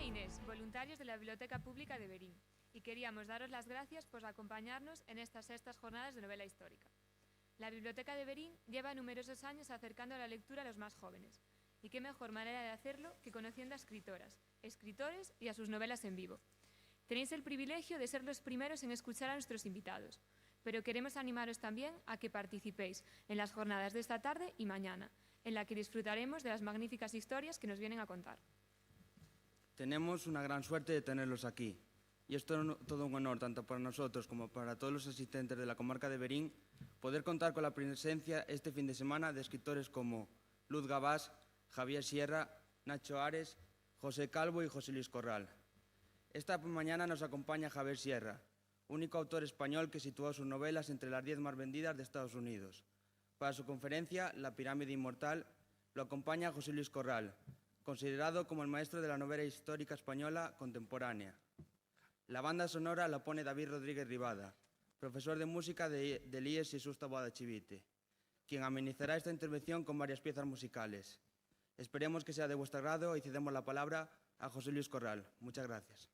e Inés, voluntarios de la Biblioteca Pública de Verín, y queríamos daros las gracias por acompañarnos en estas sextas jornadas de novela histórica. La Biblioteca de Verín lleva numerosos años acercando la lectura a los más jóvenes, y qué mejor manera de hacerlo que conociendo a escritoras, escritores y a sus novelas en vivo. Tenéis el privilegio de ser los primeros en escuchar a nuestros invitados, pero queremos animaros también a que participéis en las jornadas de esta tarde y mañana, en la que disfrutaremos de las magníficas historias que nos vienen a contar. Tenemos una gran suerte de tenerlos aquí, y es todo un honor, tanto para nosotros como para todos los asistentes de la comarca de Verín, poder contar con la presencia este fin de semana de escritores como Luz Gabás, Javier Sierra, Nacho Ares, José Calvo y José Luis Corral. Esta mañana nos acompaña Javier Sierra, único autor español que situó sus novelas entre las 10 más vendidas de Estados Unidos. Para su conferencia, La pirámide inmortal, lo acompaña José Luis Corral, considerado como el maestro de la novela histórica española contemporánea. La banda sonora la pone David Rodríguez Ribada, profesor de música del IES Jesús Taboada Chivite, quien amenizará esta intervención con varias piezas musicales. Esperemos que sea de vuestro agrado y cedemos la palabra a José Luis Corral. Muchas gracias.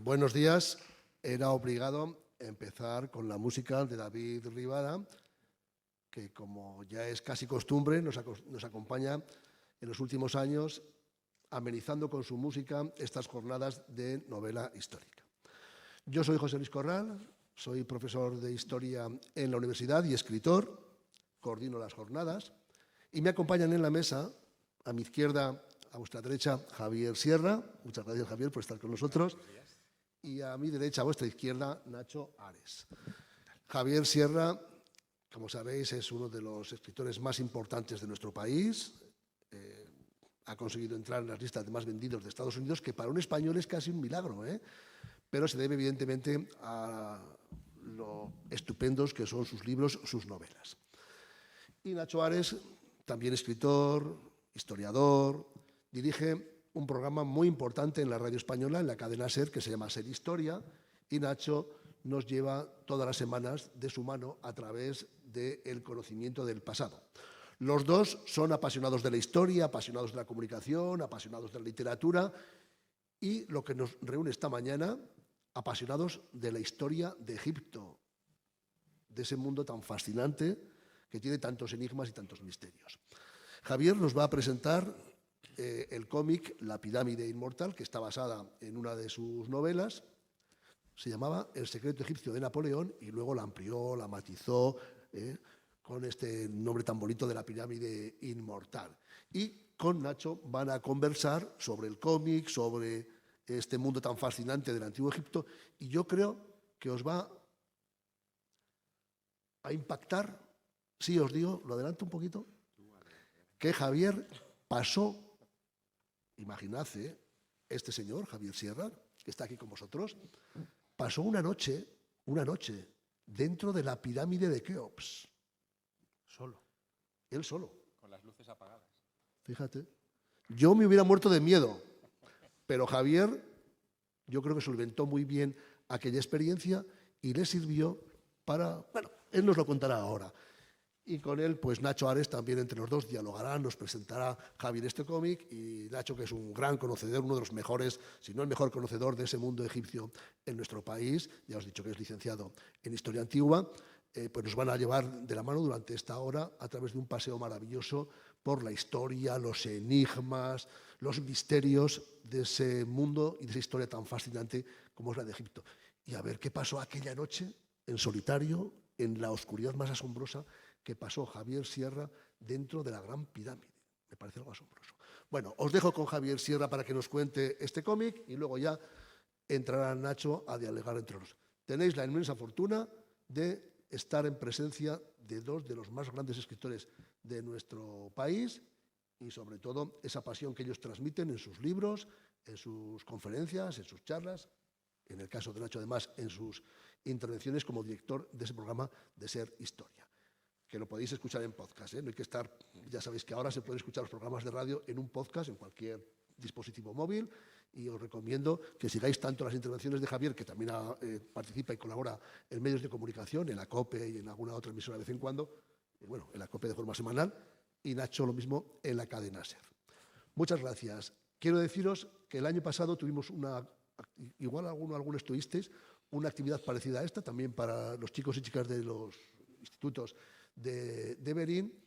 Buenos días. Era obligado empezar con la música de David Ribada, que como ya es casi costumbre, nos acompaña en los últimos años amenizando con su música estas jornadas de novela histórica. Yo soy José Luis Corral, soy profesor de Historia en la universidad y escritor, coordino las jornadas y me acompañan en la mesa, a mi izquierda, a vuestra derecha, Javier Sierra. Muchas gracias, Javier, por estar con nosotros. y a mi derecha, a vuestra izquierda, Nacho Ares. Javier Sierra, como sabéis, es uno de los escritores más importantes de nuestro país. Ha conseguido entrar en las listas de más vendidos de Estados Unidos, que para un español es casi un milagro, pero se debe evidentemente a lo estupendos que son sus libros, sus novelas. Y Nacho Ares, también escritor, historiador, dirige un programa muy importante en la radio española, en la cadena SER, que se llama SER Historia, y Nacho nos lleva todas las semanas de su mano a través del conocimiento del pasado. Los dos son apasionados de la historia, apasionados de la comunicación, apasionados de la literatura y lo que nos reúne esta mañana, apasionados de la historia de Egipto, de ese mundo tan fascinante que tiene tantos enigmas y tantos misterios. Javier nos va a presentar el cómic La pirámide inmortal, que está basada en una de sus novelas. Se llamaba El secreto egipcio de Napoleón y luego la amplió, la matizó con este nombre tan bonito de La pirámide inmortal. Y con Nacho van a conversar sobre el cómic, sobre este mundo tan fascinante del Antiguo Egipto, y yo creo que os va a impactar, sí os digo, lo adelanto un poquito, que Javier pasó, imaginad, este señor, Javier Sierra, que está aquí con vosotros, pasó una noche dentro de la pirámide de Keops. Solo. Él solo. Con las luces apagadas. Fíjate. Yo me hubiera muerto de miedo, pero Javier, yo creo que solventó muy bien aquella experiencia y le sirvió para... Bueno, él nos lo contará ahora. Y con él, pues Nacho Ares también entre los dos dialogarán, nos presentará Javier este cómic y Nacho, que es un gran conocedor, uno de los mejores, si no el mejor conocedor de ese mundo egipcio en nuestro país, ya os he dicho que es licenciado en Historia Antigua, pues nos van a llevar de la mano durante esta hora a través de un paseo maravilloso por la historia, los enigmas, los misterios de ese mundo y de esa historia tan fascinante como es la de Egipto. Y a ver qué pasó aquella noche en solitario, en la oscuridad más asombrosa que pasó Javier Sierra dentro de la Gran Pirámide. Me parece algo asombroso. Bueno, os dejo con Javier Sierra para que nos cuente este cómic y luego ya entrará Nacho a dialogar entre los. Tenéis la inmensa fortuna de estar en presencia de dos de los más grandes escritores de nuestro país y sobre todo esa pasión que ellos transmiten en sus libros, en sus conferencias, en sus charlas, en el caso de Nacho además en sus intervenciones como director de ese programa de SER Historia, que lo podéis escuchar en podcast, no hay que estar, ya sabéis que ahora se pueden escuchar los programas de radio en un podcast, en cualquier dispositivo móvil, y os recomiendo que sigáis tanto las intervenciones de Javier, que también participa y colabora en medios de comunicación, en la COPE y en alguna otra emisora de vez en cuando, bueno, en la COPE de forma semanal, y Nacho lo mismo en la cadena SER. Muchas gracias. Quiero deciros que el año pasado tuvimos igual algunos tuvisteis, una actividad parecida a esta, también para los chicos y chicas de los institutos de Berín.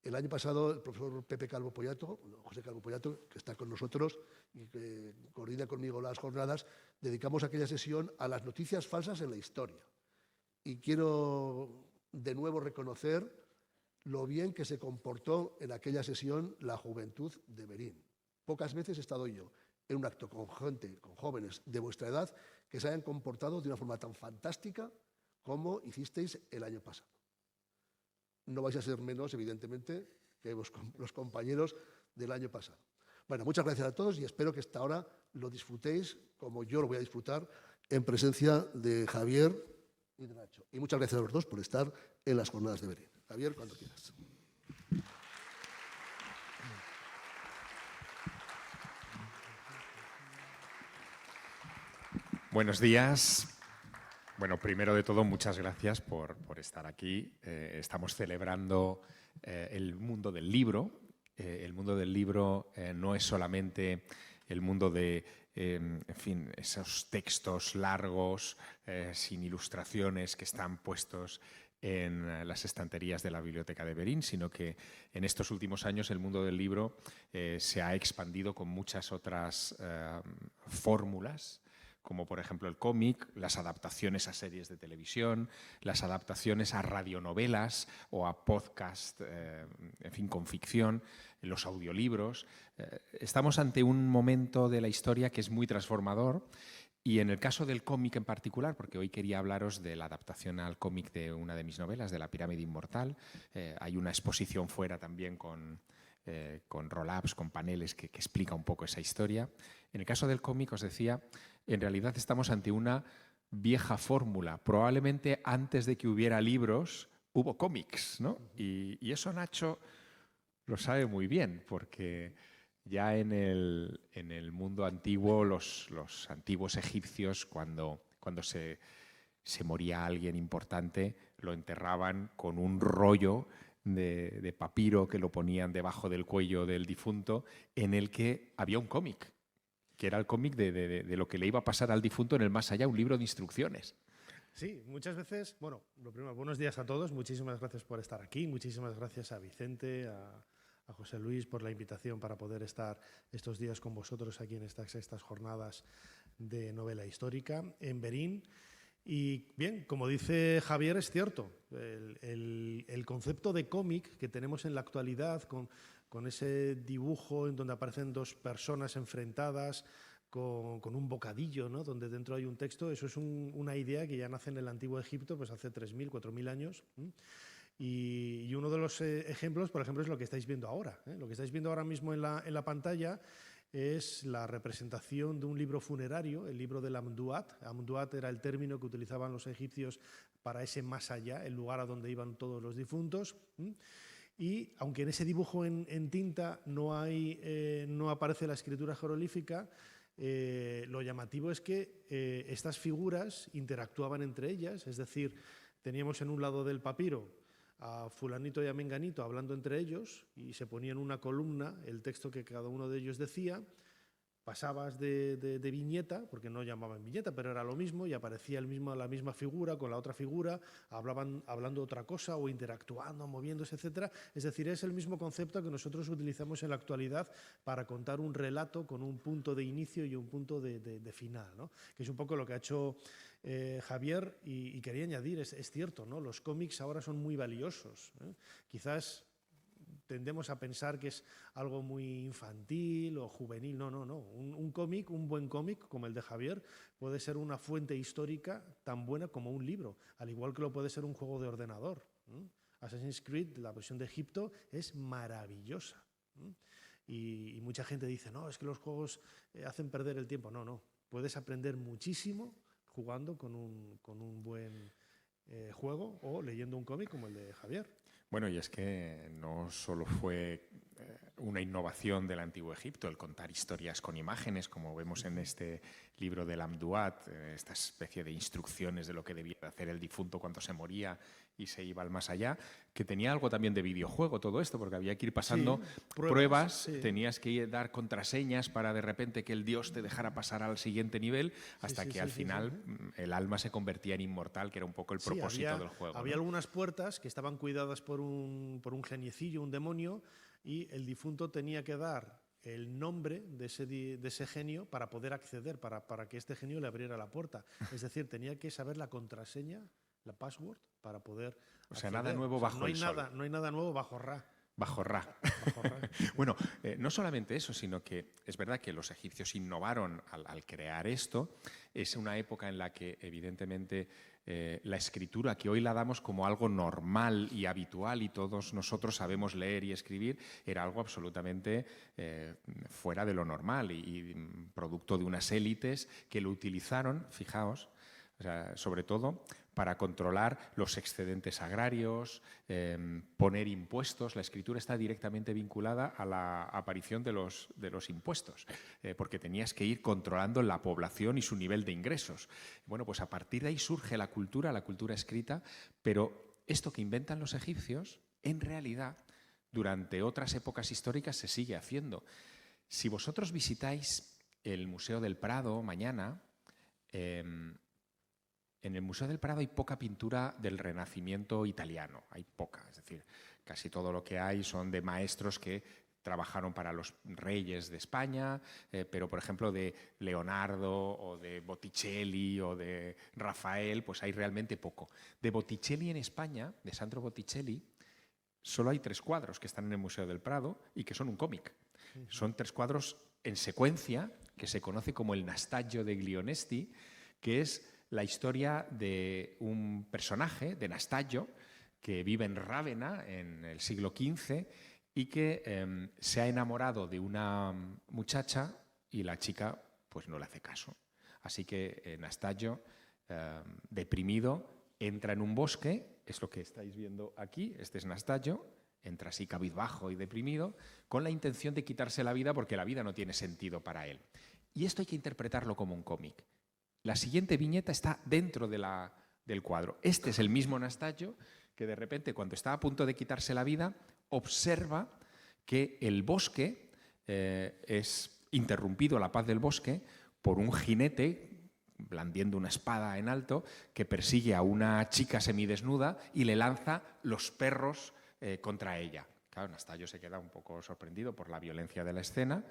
El año pasado el profesor José Calvo Pollato, que está con nosotros y que coordina conmigo las jornadas, dedicamos aquella sesión a las noticias falsas en la historia. Y quiero de nuevo reconocer lo bien que se comportó en aquella sesión la juventud de Berín. Pocas veces he estado yo en un acto con gente, con jóvenes de vuestra edad, que se hayan comportado de una forma tan fantástica como hicisteis el año pasado. No vais a ser menos, evidentemente, que los compañeros del año pasado. Bueno, muchas gracias a todos y espero que esta hora lo disfrutéis como yo lo voy a disfrutar en presencia de Javier y de Nacho. Y muchas gracias a los dos por estar en las jornadas de Berín. Javier, cuando quieras. Buenos días. Bueno, primero de todo, muchas gracias por estar aquí. Estamos celebrando el mundo del libro. El mundo del libro no es solamente el mundo de, en fin, esos textos largos, sin ilustraciones que están puestos en las estanterías de la Biblioteca de Berín, sino que en estos últimos años el mundo del libro se ha expandido con muchas otras fórmulas, como por ejemplo el cómic, las adaptaciones a series de televisión, las adaptaciones a radionovelas o a podcast, en fin, con ficción, los audiolibros. Estamos ante un momento de la historia que es muy transformador Y en el caso del cómic en particular, porque hoy quería hablaros de la adaptación al cómic de una de mis novelas, de La pirámide inmortal, hay una exposición fuera también con roll-ups, con paneles que explica un poco esa historia. En el caso del cómic, os decía, en realidad estamos ante una vieja fórmula. Probablemente antes de que hubiera libros, hubo cómics, ¿no? Y eso Nacho lo sabe muy bien, porque ya en el mundo antiguo, los antiguos egipcios, cuando se moría alguien importante, lo enterraban con un rollo de papiro que lo ponían debajo del cuello del difunto, en el que había un cómic, que era el cómic de lo que le iba a pasar al difunto en el más allá, un libro de instrucciones. Sí, muchas veces, bueno, lo primero, buenos días a todos, muchísimas gracias por estar aquí, muchísimas gracias a Vicente, a José Luis por la invitación para poder estar estos días con vosotros aquí en estas jornadas de novela histórica en Verín. Y bien, como dice Javier, es cierto, el concepto de cómic que tenemos en la actualidad con ese dibujo en donde aparecen dos personas enfrentadas con un bocadillo, ¿no?, donde dentro hay un texto, eso es una idea que ya nace en el antiguo Egipto, pues hace 3.000, 4.000 años. Y uno de los ejemplos, por ejemplo, es lo que estáis viendo ahora. Lo que estáis viendo ahora mismo en la pantalla es la representación de un libro funerario, el libro del Amduat. Amduat era el término que utilizaban los egipcios para ese más allá, el lugar a donde iban todos los difuntos. Y aunque en ese dibujo en tinta no aparece la escritura jeroglífica, lo llamativo es que estas figuras interactuaban entre ellas, es decir, teníamos en un lado del papiro a fulanito y a menganito hablando entre ellos y se ponía en una columna el texto que cada uno de ellos decía, pasabas de viñeta, porque no llamaban viñeta, pero era lo mismo, y aparecía la misma figura con la otra figura, hablando otra cosa o interactuando, moviéndose, etc. Es decir, es el mismo concepto que nosotros utilizamos en la actualidad para contar un relato con un punto de inicio y un punto de final, ¿no? Que es un poco lo que ha hecho Javier, y quería añadir, es cierto, ¿no? Los cómics ahora son muy valiosos, ¿eh? Quizás tendemos a pensar que es algo muy infantil o juvenil. No. Un cómic, un buen cómic como el de Javier, puede ser una fuente histórica tan buena como un libro, al igual que lo puede ser un juego de ordenador. Assassin's Creed, la versión de Egipto, es maravillosa. Y mucha gente dice, no, es que los juegos hacen perder el tiempo. No. Puedes aprender muchísimo jugando con un buen juego o leyendo un cómic como el de Javier. Bueno, y es que no solo fue una innovación del Antiguo Egipto el contar historias con imágenes, como vemos en este libro del Amduat, esta especie de instrucciones de lo que debía hacer el difunto cuando se moría y se iba al más allá, que tenía algo también de videojuego todo esto, porque había que ir pasando pruebas, sí. Tenías que dar contraseñas para de repente que el dios te dejara pasar al siguiente nivel, hasta que al final el alma se convertía en inmortal, que era un poco el propósito del juego. Había algunas puertas que estaban cuidadas por un geniecillo, un demonio, y el difunto tenía que dar el nombre de ese genio para poder acceder, para que este genio le abriera la puerta. Es decir, tenía que saber la contraseña, la password, para poder acceder. O sea, nada nuevo bajo el sol. No hay nada nuevo bajo Ra. Bajo Ra. Bueno, no solamente eso, sino que es verdad que los egipcios innovaron al crear esto. Es una época en la que, evidentemente, la escritura, que hoy la damos como algo normal y habitual y todos nosotros sabemos leer y escribir, era algo absolutamente fuera de lo normal y producto de unas élites que lo utilizaron, fijaos, o sea, sobre todo para controlar los excedentes agrarios, poner impuestos. La escritura está directamente vinculada a la aparición de los impuestos, porque tenías que ir controlando la población y su nivel de ingresos. Bueno, pues a partir de ahí surge la cultura escrita, pero esto que inventan los egipcios, en realidad, durante otras épocas históricas se sigue haciendo. Si vosotros visitáis el Museo del Prado mañana, en el Museo del Prado hay poca pintura del Renacimiento italiano, hay poca, es decir, casi todo lo que hay son de maestros que trabajaron para los reyes de España, pero por ejemplo de Leonardo o de Botticelli o de Rafael, pues hay realmente poco. De Botticelli en España, de Sandro Botticelli, solo hay 3 cuadros que están en el Museo del Prado y que son un cómic. Son 3 cuadros en secuencia que se conoce como el Nastagio degli Onesti, que es la historia de un personaje, de Nastagio, que vive en Rávena en el siglo XV y que se ha enamorado de una muchacha y la chica pues no le hace caso. Así que Nastagio, deprimido, entra en un bosque, es lo que estáis viendo aquí, este es Nastagio, entra así cabizbajo y deprimido, con la intención de quitarse la vida porque la vida no tiene sentido para él. Y esto hay que interpretarlo como un cómic. La siguiente viñeta está dentro del cuadro. Este es el mismo Nastagio que de repente, cuando está a punto de quitarse la vida, observa que el bosque es interrumpido, la paz del bosque, por un jinete blandiendo una espada en alto que persigue a una chica semidesnuda y le lanza los perros contra ella. Claro, Nastagio se queda un poco sorprendido por la violencia de la escena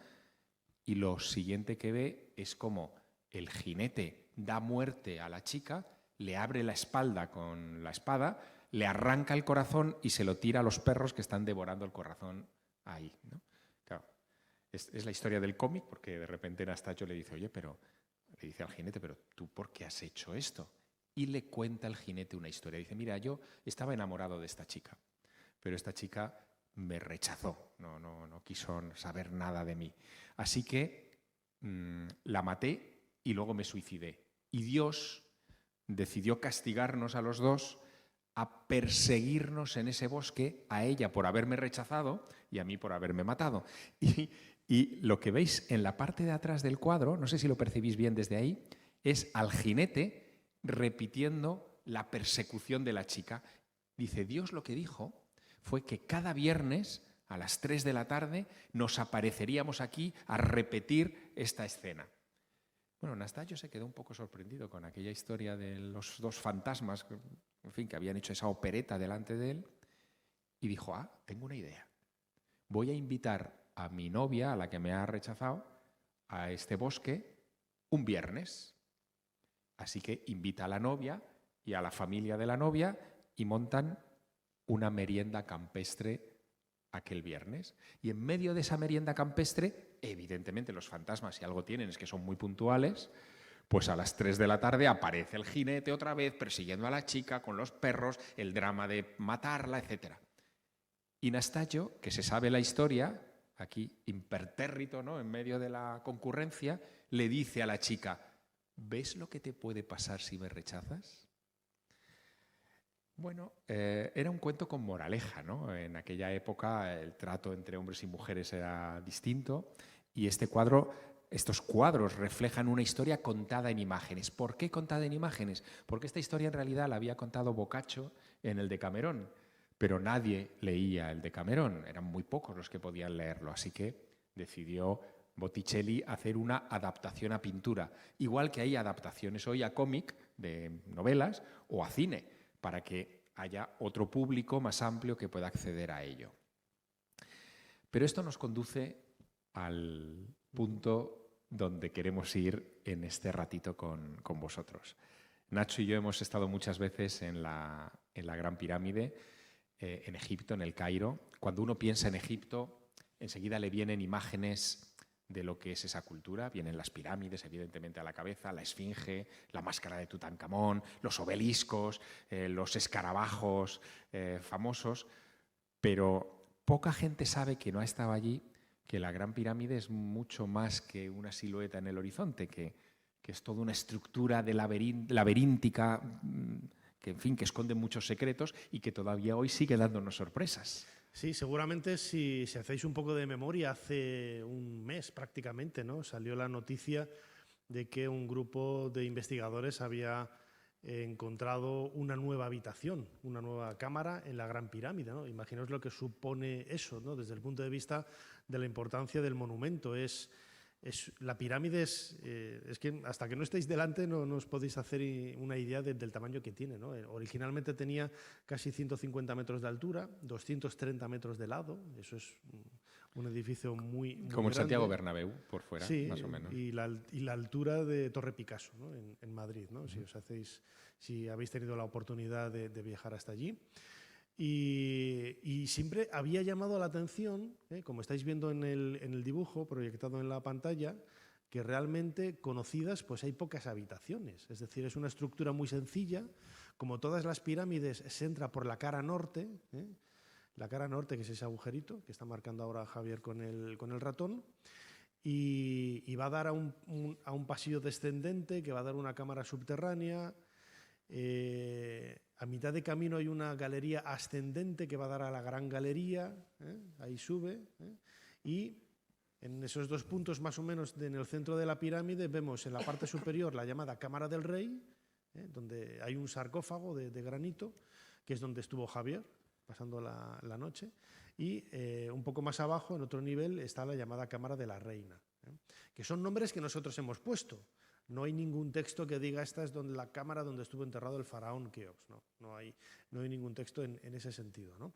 y lo siguiente que ve es como el jinete da muerte a la chica, le abre la espalda con la espada, le arranca el corazón y se lo tira a los perros que están devorando el corazón ahí, ¿no? Claro, es la historia del cómic, porque de repente Nastagio le dice, oye, pero le dice al jinete, pero ¿tú por qué has hecho esto? Y le cuenta al jinete una historia. Dice, mira, yo estaba enamorado de esta chica, pero esta chica me rechazó, no quiso saber nada de mí. Así que la maté y luego me suicidé. Y Dios decidió castigarnos a los dos, a perseguirnos en ese bosque, a ella por haberme rechazado y a mí por haberme matado. Y lo que veis en la parte de atrás del cuadro, no sé si lo percibís bien desde ahí, es al jinete repitiendo la persecución de la chica. Dice, Dios lo que dijo fue que cada viernes a las 3 de la tarde nos apareceríamos aquí a repetir esta escena. Bueno, Nastagio se quedó un poco sorprendido con aquella historia de los dos fantasmas, en fin, que habían hecho esa opereta delante de él, y dijo, tengo una idea. Voy a invitar a mi novia, a la que me ha rechazado, a este bosque un viernes. Así que invita a la novia y a la familia de la novia y montan una merienda campestre aquel viernes. Y en medio de esa merienda campestre, evidentemente los fantasmas, si algo tienen, es que son muy puntuales, pues a las 3 de la tarde aparece el jinete otra vez persiguiendo a la chica con los perros, el drama de matarla, etc. Y Nastagio, que se sabe la historia, aquí impertérrito, ¿no?, en medio de la concurrencia, le dice a la chica, ¿ves lo que te puede pasar si me rechazas? Bueno, era un cuento con moraleja, ¿no? En aquella época el trato entre hombres y mujeres era distinto y estos cuadros reflejan una historia contada en imágenes. ¿Por qué contada en imágenes? Porque esta historia en realidad la había contado Boccaccio en el Decamerón, pero nadie leía el Decamerón, eran muy pocos los que podían leerlo, así que decidió Botticelli hacer una adaptación a pintura, igual que hay adaptaciones hoy a cómic de novelas o a cine, para que haya otro público más amplio que pueda acceder a ello. Pero esto nos conduce al punto donde queremos ir en este ratito con vosotros. Nacho y yo hemos estado muchas veces en la Gran Pirámide, en Egipto, en el Cairo. Cuando uno piensa en Egipto, enseguida le vienen imágenes de lo que es esa cultura. Vienen las pirámides, evidentemente, a la cabeza, la esfinge, la máscara de Tutankamón, los obeliscos, los escarabajos famosos, pero poca gente sabe que no ha estado allí, que la Gran Pirámide es mucho más que una silueta en el horizonte, que es toda una estructura de laberíntica, que, en fin, que esconde muchos secretos y que todavía hoy sigue dándonos sorpresas. Sí, seguramente si hacéis un poco de memoria, hace un mes prácticamente, ¿no?, salió la noticia de que un grupo de investigadores había encontrado una nueva habitación, una nueva cámara en la Gran Pirámide, ¿no? Imaginaos lo que supone eso, ¿no?, desde el punto de vista de la importancia del monumento. La pirámide es que hasta que no estéis delante no os podéis hacer una idea del tamaño que tiene, ¿no? Originalmente tenía casi 150 metros de altura, 230 metros de lado, eso es un edificio muy como el grande. Santiago Bernabéu, por fuera, sí, más o menos. Y la altura de Torre Picasso, ¿no?, en Madrid, ¿no? Si habéis tenido la oportunidad de viajar hasta allí. Y siempre había llamado la atención, como estáis viendo en el dibujo proyectado en la pantalla, que realmente conocidas pues hay pocas habitaciones. Es decir, es una estructura muy sencilla. Como todas las pirámides, se entra por la cara norte, la cara norte, que es ese agujerito que está marcando ahora Javier con el ratón, y va a dar a un pasillo descendente que va a dar una cámara subterránea. A mitad de camino hay una galería ascendente que va a dar a la gran galería, ahí sube, y en esos dos puntos más o menos en el centro de la pirámide vemos en la parte superior la llamada Cámara del Rey, donde hay un sarcófago de granito, que es donde estuvo Javier pasando la noche, y un poco más abajo, en otro nivel, está la llamada Cámara de la Reina, que son nombres que nosotros hemos puesto. No hay ningún texto que diga esta es la cámara donde estuvo enterrado el faraón Keops. No hay ningún texto en ese sentido, ¿no?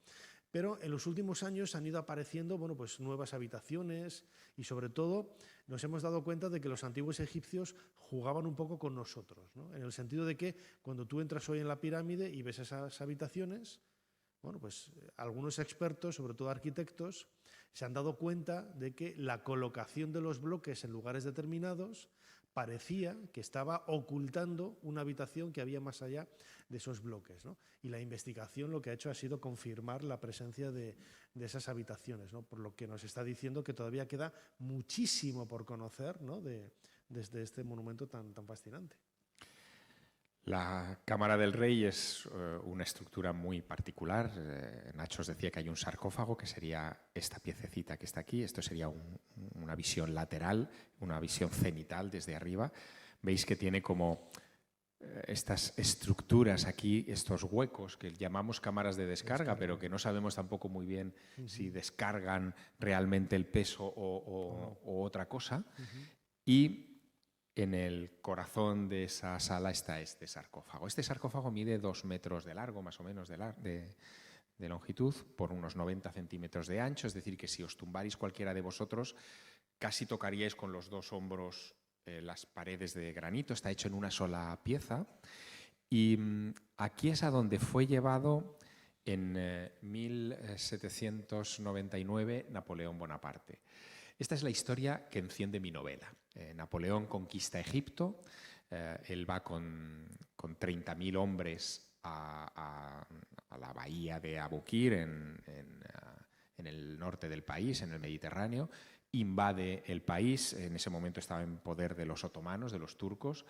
Pero en los últimos años han ido apareciendo pues nuevas habitaciones y sobre todo nos hemos dado cuenta de que los antiguos egipcios jugaban un poco con nosotros, ¿no? En el sentido de que cuando tú entras hoy en la pirámide y ves esas habitaciones, pues algunos expertos, sobre todo arquitectos, se han dado cuenta de que la colocación de los bloques en lugares determinados parecía que estaba ocultando una habitación que había más allá de esos bloques, ¿no? Y la investigación lo que ha hecho ha sido confirmar la presencia de esas habitaciones, ¿no? Por lo que nos está diciendo que todavía queda muchísimo por conocer, ¿no? Desde este monumento tan fascinante. La Cámara del Rey es una estructura muy particular. Nacho os decía que hay un sarcófago, que sería esta piececita que está aquí. Esto sería una visión lateral, una visión cenital desde arriba. Veis que tiene como estas estructuras aquí, estos huecos que llamamos cámaras de descarga, pero que no sabemos tampoco muy bien si descargan realmente el peso o otra cosa. Y en el corazón de esa sala está este sarcófago. Este sarcófago mide 2 metros de largo, más o menos de longitud, por unos 90 centímetros de ancho, es decir, que si os tumbarais cualquiera de vosotros, casi tocaríais con los 2 hombros las paredes de granito. Está hecho en una sola pieza. Y aquí es a donde fue llevado en 1799 Napoleón Bonaparte. Esta es la historia que enciende mi novela. Napoleón conquista Egipto, él va con 30.000 hombres a la bahía de Abukir, en el norte del país, en el Mediterráneo, invade el país, en ese momento estaba en poder de los otomanos, de los turcos,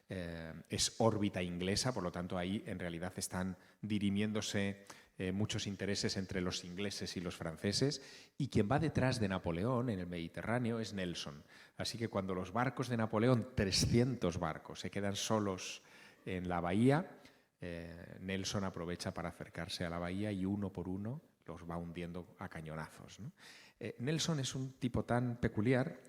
es órbita inglesa, por lo tanto ahí en realidad están dirimiéndose muchos intereses entre los ingleses y los franceses, y quien va detrás de Napoleón en el Mediterráneo es Nelson. Así que cuando los barcos de Napoleón, 300 barcos, se quedan solos en la bahía, Nelson aprovecha para acercarse a la bahía y uno por uno los va hundiendo a cañonazos, ¿no? Nelson es un tipo tan peculiar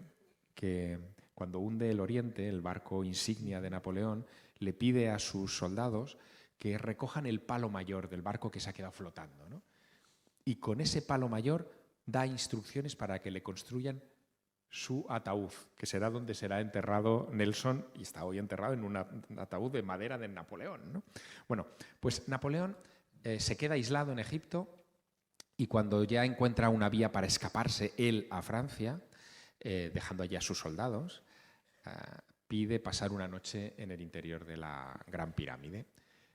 que cuando hunde el Oriente, el barco insignia de Napoleón, le pide a sus soldados que recojan el palo mayor del barco que se ha quedado flotando, ¿no? Y con ese palo mayor da instrucciones para que le construyan su ataúd, que será donde será enterrado Nelson, y está hoy enterrado en un ataúd de madera de Napoleón, ¿no? Bueno, pues Napoleón se queda aislado en Egipto y cuando ya encuentra una vía para escaparse él a Francia, dejando allí a sus soldados, pide pasar una noche en el interior de la Gran Pirámide.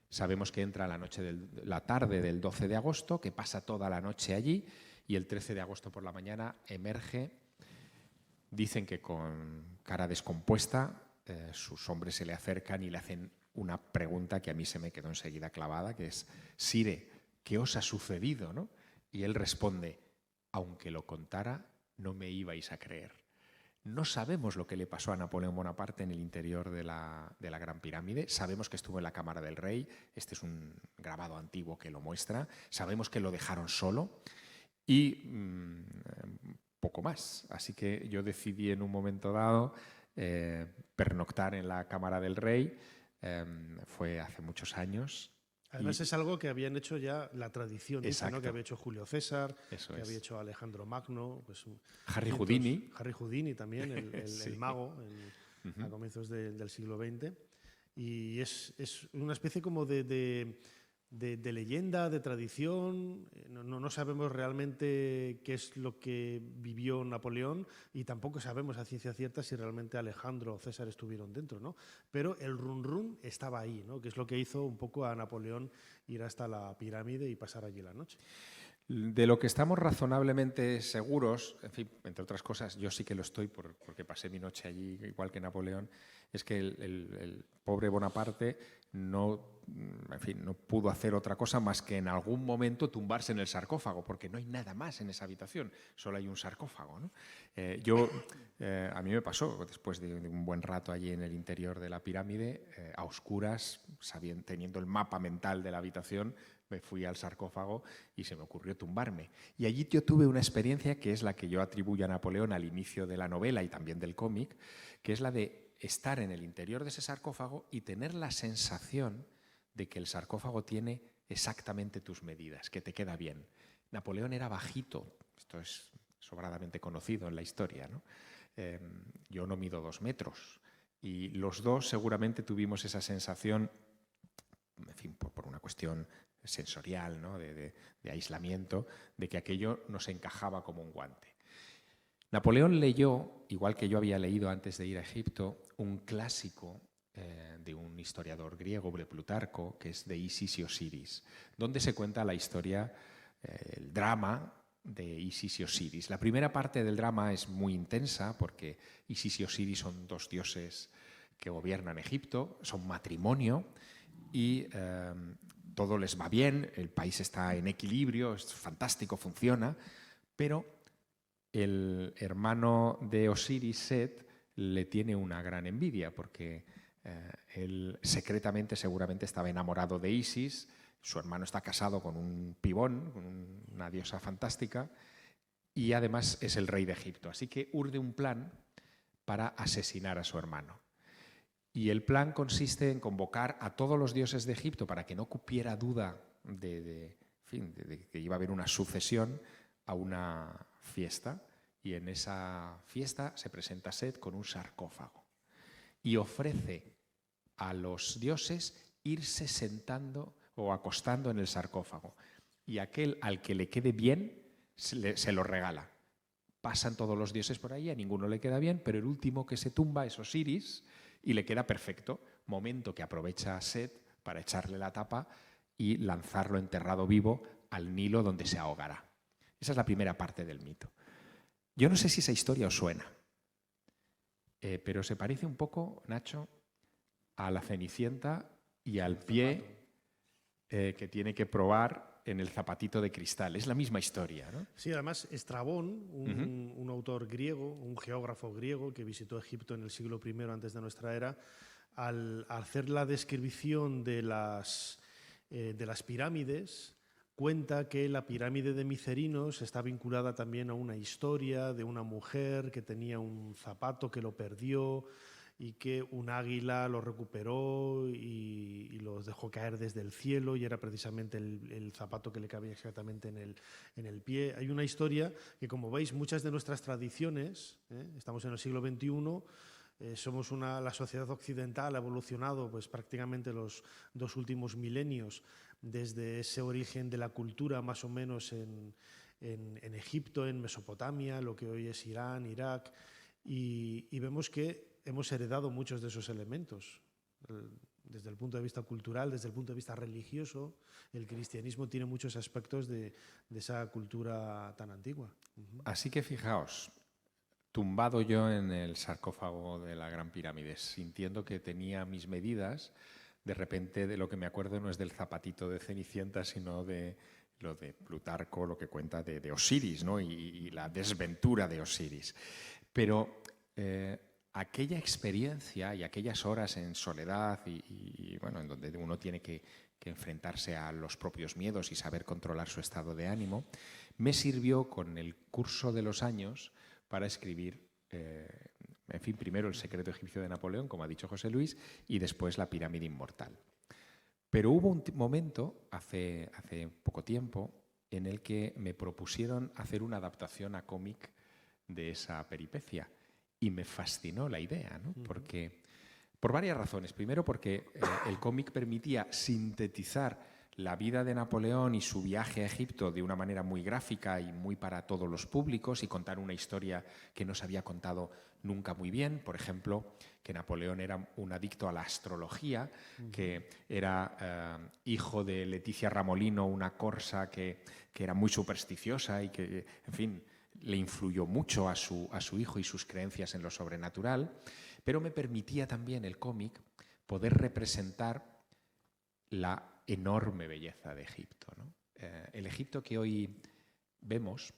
Sabemos que entra la tarde del 12 de agosto, que pasa toda la noche allí y el 13 de agosto por la mañana emerge. Dicen que con cara descompuesta, sus hombres se le acercan y le hacen una pregunta que a mí se me quedó enseguida clavada, que es: «Sire, ¿qué os ha sucedido?», ¿no? Y él responde: «Aunque lo contara, no me ibais a creer». No sabemos lo que le pasó a Napoleón Bonaparte en el interior de la Gran Pirámide. Sabemos que estuvo en la Cámara del Rey. Este es un grabado antiguo que lo muestra. Sabemos que lo dejaron solo y poco más. Así que yo decidí en un momento dado pernoctar en la Cámara del Rey. Fue hace muchos años. Además es algo que habían hecho ya la tradición, ¿no? Que había hecho Julio César, Eso que había hecho Alejandro Magno, pues, Harry Houdini. Harry Houdini también, Sí. el mago, a comienzos del siglo XX. Y es una especie como de de leyenda, de tradición. No sabemos realmente qué es lo que vivió Napoleón y tampoco sabemos a ciencia cierta si realmente Alejandro o César estuvieron dentro, ¿no? Pero el run run estaba ahí, ¿no? Que es lo que hizo un poco a Napoleón ir hasta la pirámide y pasar allí la noche. De lo que estamos razonablemente seguros, en fin, entre otras cosas, yo sí que lo estoy porque pasé mi noche allí igual que Napoleón, es que el pobre Bonaparte no pudo hacer otra cosa más que en algún momento tumbarse en el sarcófago, porque no hay nada más en esa habitación, solo hay un sarcófago, ¿no? A mí me pasó, después de un buen rato allí en el interior de la pirámide, a oscuras, teniendo el mapa mental de la habitación, me fui al sarcófago y se me ocurrió tumbarme. Y allí yo tuve una experiencia que es la que yo atribuyo a Napoleón al inicio de la novela y también del cómic, que es la de estar en el interior de ese sarcófago y tener la sensación de que el sarcófago tiene exactamente tus medidas, que te queda bien. Napoleón era bajito, esto es sobradamente conocido en la historia, ¿no? Yo no mido 2 metros y los dos seguramente tuvimos esa sensación, en fin, por una cuestión sensorial, ¿no? de aislamiento, de que aquello nos encajaba como un guante. Napoleón leyó, igual que yo había leído antes de ir a Egipto, un clásico de un historiador griego, de Plutarco, que es de Isis y Osiris, donde se cuenta la historia, el drama de Isis y Osiris. La primera parte del drama es muy intensa porque Isis y Osiris son 2 dioses que gobiernan Egipto, son matrimonio y todo les va bien, el país está en equilibrio, es fantástico, funciona, pero el hermano de Osiris, Set, le tiene una gran envidia porque él secretamente seguramente estaba enamorado de Isis, su hermano está casado con un pibón, con una diosa fantástica, y además es el rey de Egipto. Así que urde un plan para asesinar a su hermano. Y el plan consiste en convocar a todos los dioses de Egipto para que no cupiera duda de que iba a haber una sucesión a una fiesta. Y en esa fiesta se presenta Set con un sarcófago y ofrece a los dioses irse sentando o acostando en el sarcófago. Y aquel al que le quede bien se lo regala. Pasan todos los dioses por ahí, a ninguno le queda bien, pero el último que se tumba es Osiris y le queda perfecto, momento que aprovecha Set para echarle la tapa y lanzarlo enterrado vivo al Nilo, donde se ahogará. Esa es la primera parte del mito. Yo no sé si esa historia os suena, pero se parece un poco, Nacho, a la Cenicienta y al pie que tiene que probar en el zapatito de cristal. Es la misma historia, ¿no? Sí, además Estrabón, un autor griego, un geógrafo griego que visitó Egipto en el siglo I antes de nuestra era, al hacer la descripción de las pirámides, cuenta que la pirámide de Micerinos está vinculada también a una historia de una mujer que tenía un zapato que lo perdió y que un águila lo recuperó y los dejó caer desde el cielo y era precisamente el zapato que le cabía exactamente en el pie. Hay una historia que, como veis, muchas de nuestras tradiciones, estamos en el siglo XXI, somos la sociedad occidental ha evolucionado pues, prácticamente los 2 últimos milenios desde ese origen de la cultura más o menos en Egipto, en Mesopotamia, lo que hoy es Irán, Irak, y vemos que hemos heredado muchos de esos elementos. Desde el punto de vista cultural, desde el punto de vista religioso, el cristianismo tiene muchos aspectos de esa cultura tan antigua. Así que fijaos, tumbado yo en el sarcófago de la Gran Pirámide, sintiendo que tenía mis medidas, de repente de lo que me acuerdo no es del zapatito de Cenicienta, sino de lo de Plutarco, lo que cuenta de Osiris, ¿no? y la desventura de Osiris. Pero aquella experiencia y aquellas horas en soledad y bueno, en donde uno tiene que enfrentarse a los propios miedos y saber controlar su estado de ánimo, me sirvió con el curso de los años para escribir, en fin, primero El secreto egipcio de Napoleón, como ha dicho José Luis, y después La pirámide inmortal. Pero hubo un momento, hace poco tiempo, en el que me propusieron hacer una adaptación a cómic de esa peripecia. Y me fascinó la idea, ¿no? Porque, por varias razones. Primero, porque el cómic permitía sintetizar la vida de Napoleón y su viaje a Egipto de una manera muy gráfica y muy para todos los públicos, y contar una historia que no se había contado nunca muy bien. Por ejemplo, que Napoleón era un adicto a la astrología, que era hijo de Leticia Ramolino, una corsa que era muy supersticiosa y que, en fin, le influyó mucho a su hijo y sus creencias en lo sobrenatural, pero me permitía también el cómic poder representar la enorme belleza de Egipto, ¿no? El Egipto que hoy vemos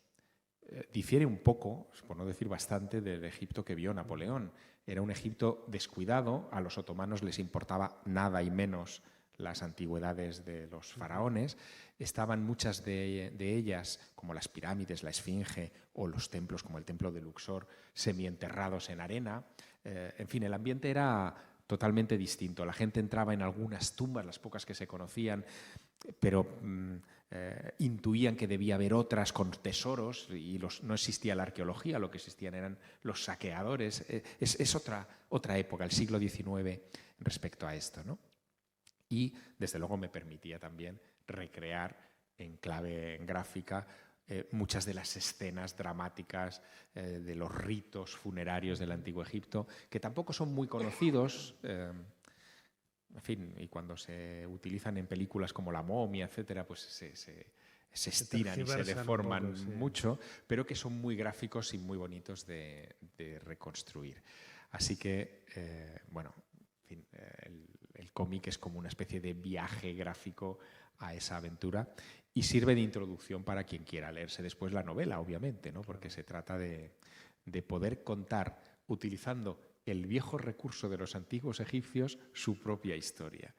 difiere un poco, por no decir bastante, del Egipto que vio Napoleón. Era un Egipto descuidado, a los otomanos les importaba nada y menos las antigüedades de los faraones. Estaban muchas de ellas, como las pirámides, la Esfinge o los templos como el templo de Luxor, semienterrados en arena. En fin, el ambiente era totalmente distinto. La gente entraba en algunas tumbas, las pocas que se conocían, pero intuían que debía haber otras con tesoros, y no existía la arqueología, lo que existían eran los saqueadores. Es otra época, el siglo XIX, respecto a esto, ¿no? Y, desde luego, me permitía también recrear en clave gráfica muchas de las escenas dramáticas de los ritos funerarios del Antiguo Egipto, que tampoco son muy conocidos, en fin, y cuando se utilizan en películas como La momia, etcétera, pues se estiran y se deforman poco, sí, mucho, pero que son muy gráficos y muy bonitos de reconstruir. Así que, bueno, en fin, el cómic es como una especie de viaje gráfico a esa aventura y sirve de introducción para quien quiera leerse después la novela, obviamente, ¿no? Porque se trata de poder contar, utilizando el viejo recurso de los antiguos egipcios, su propia historia.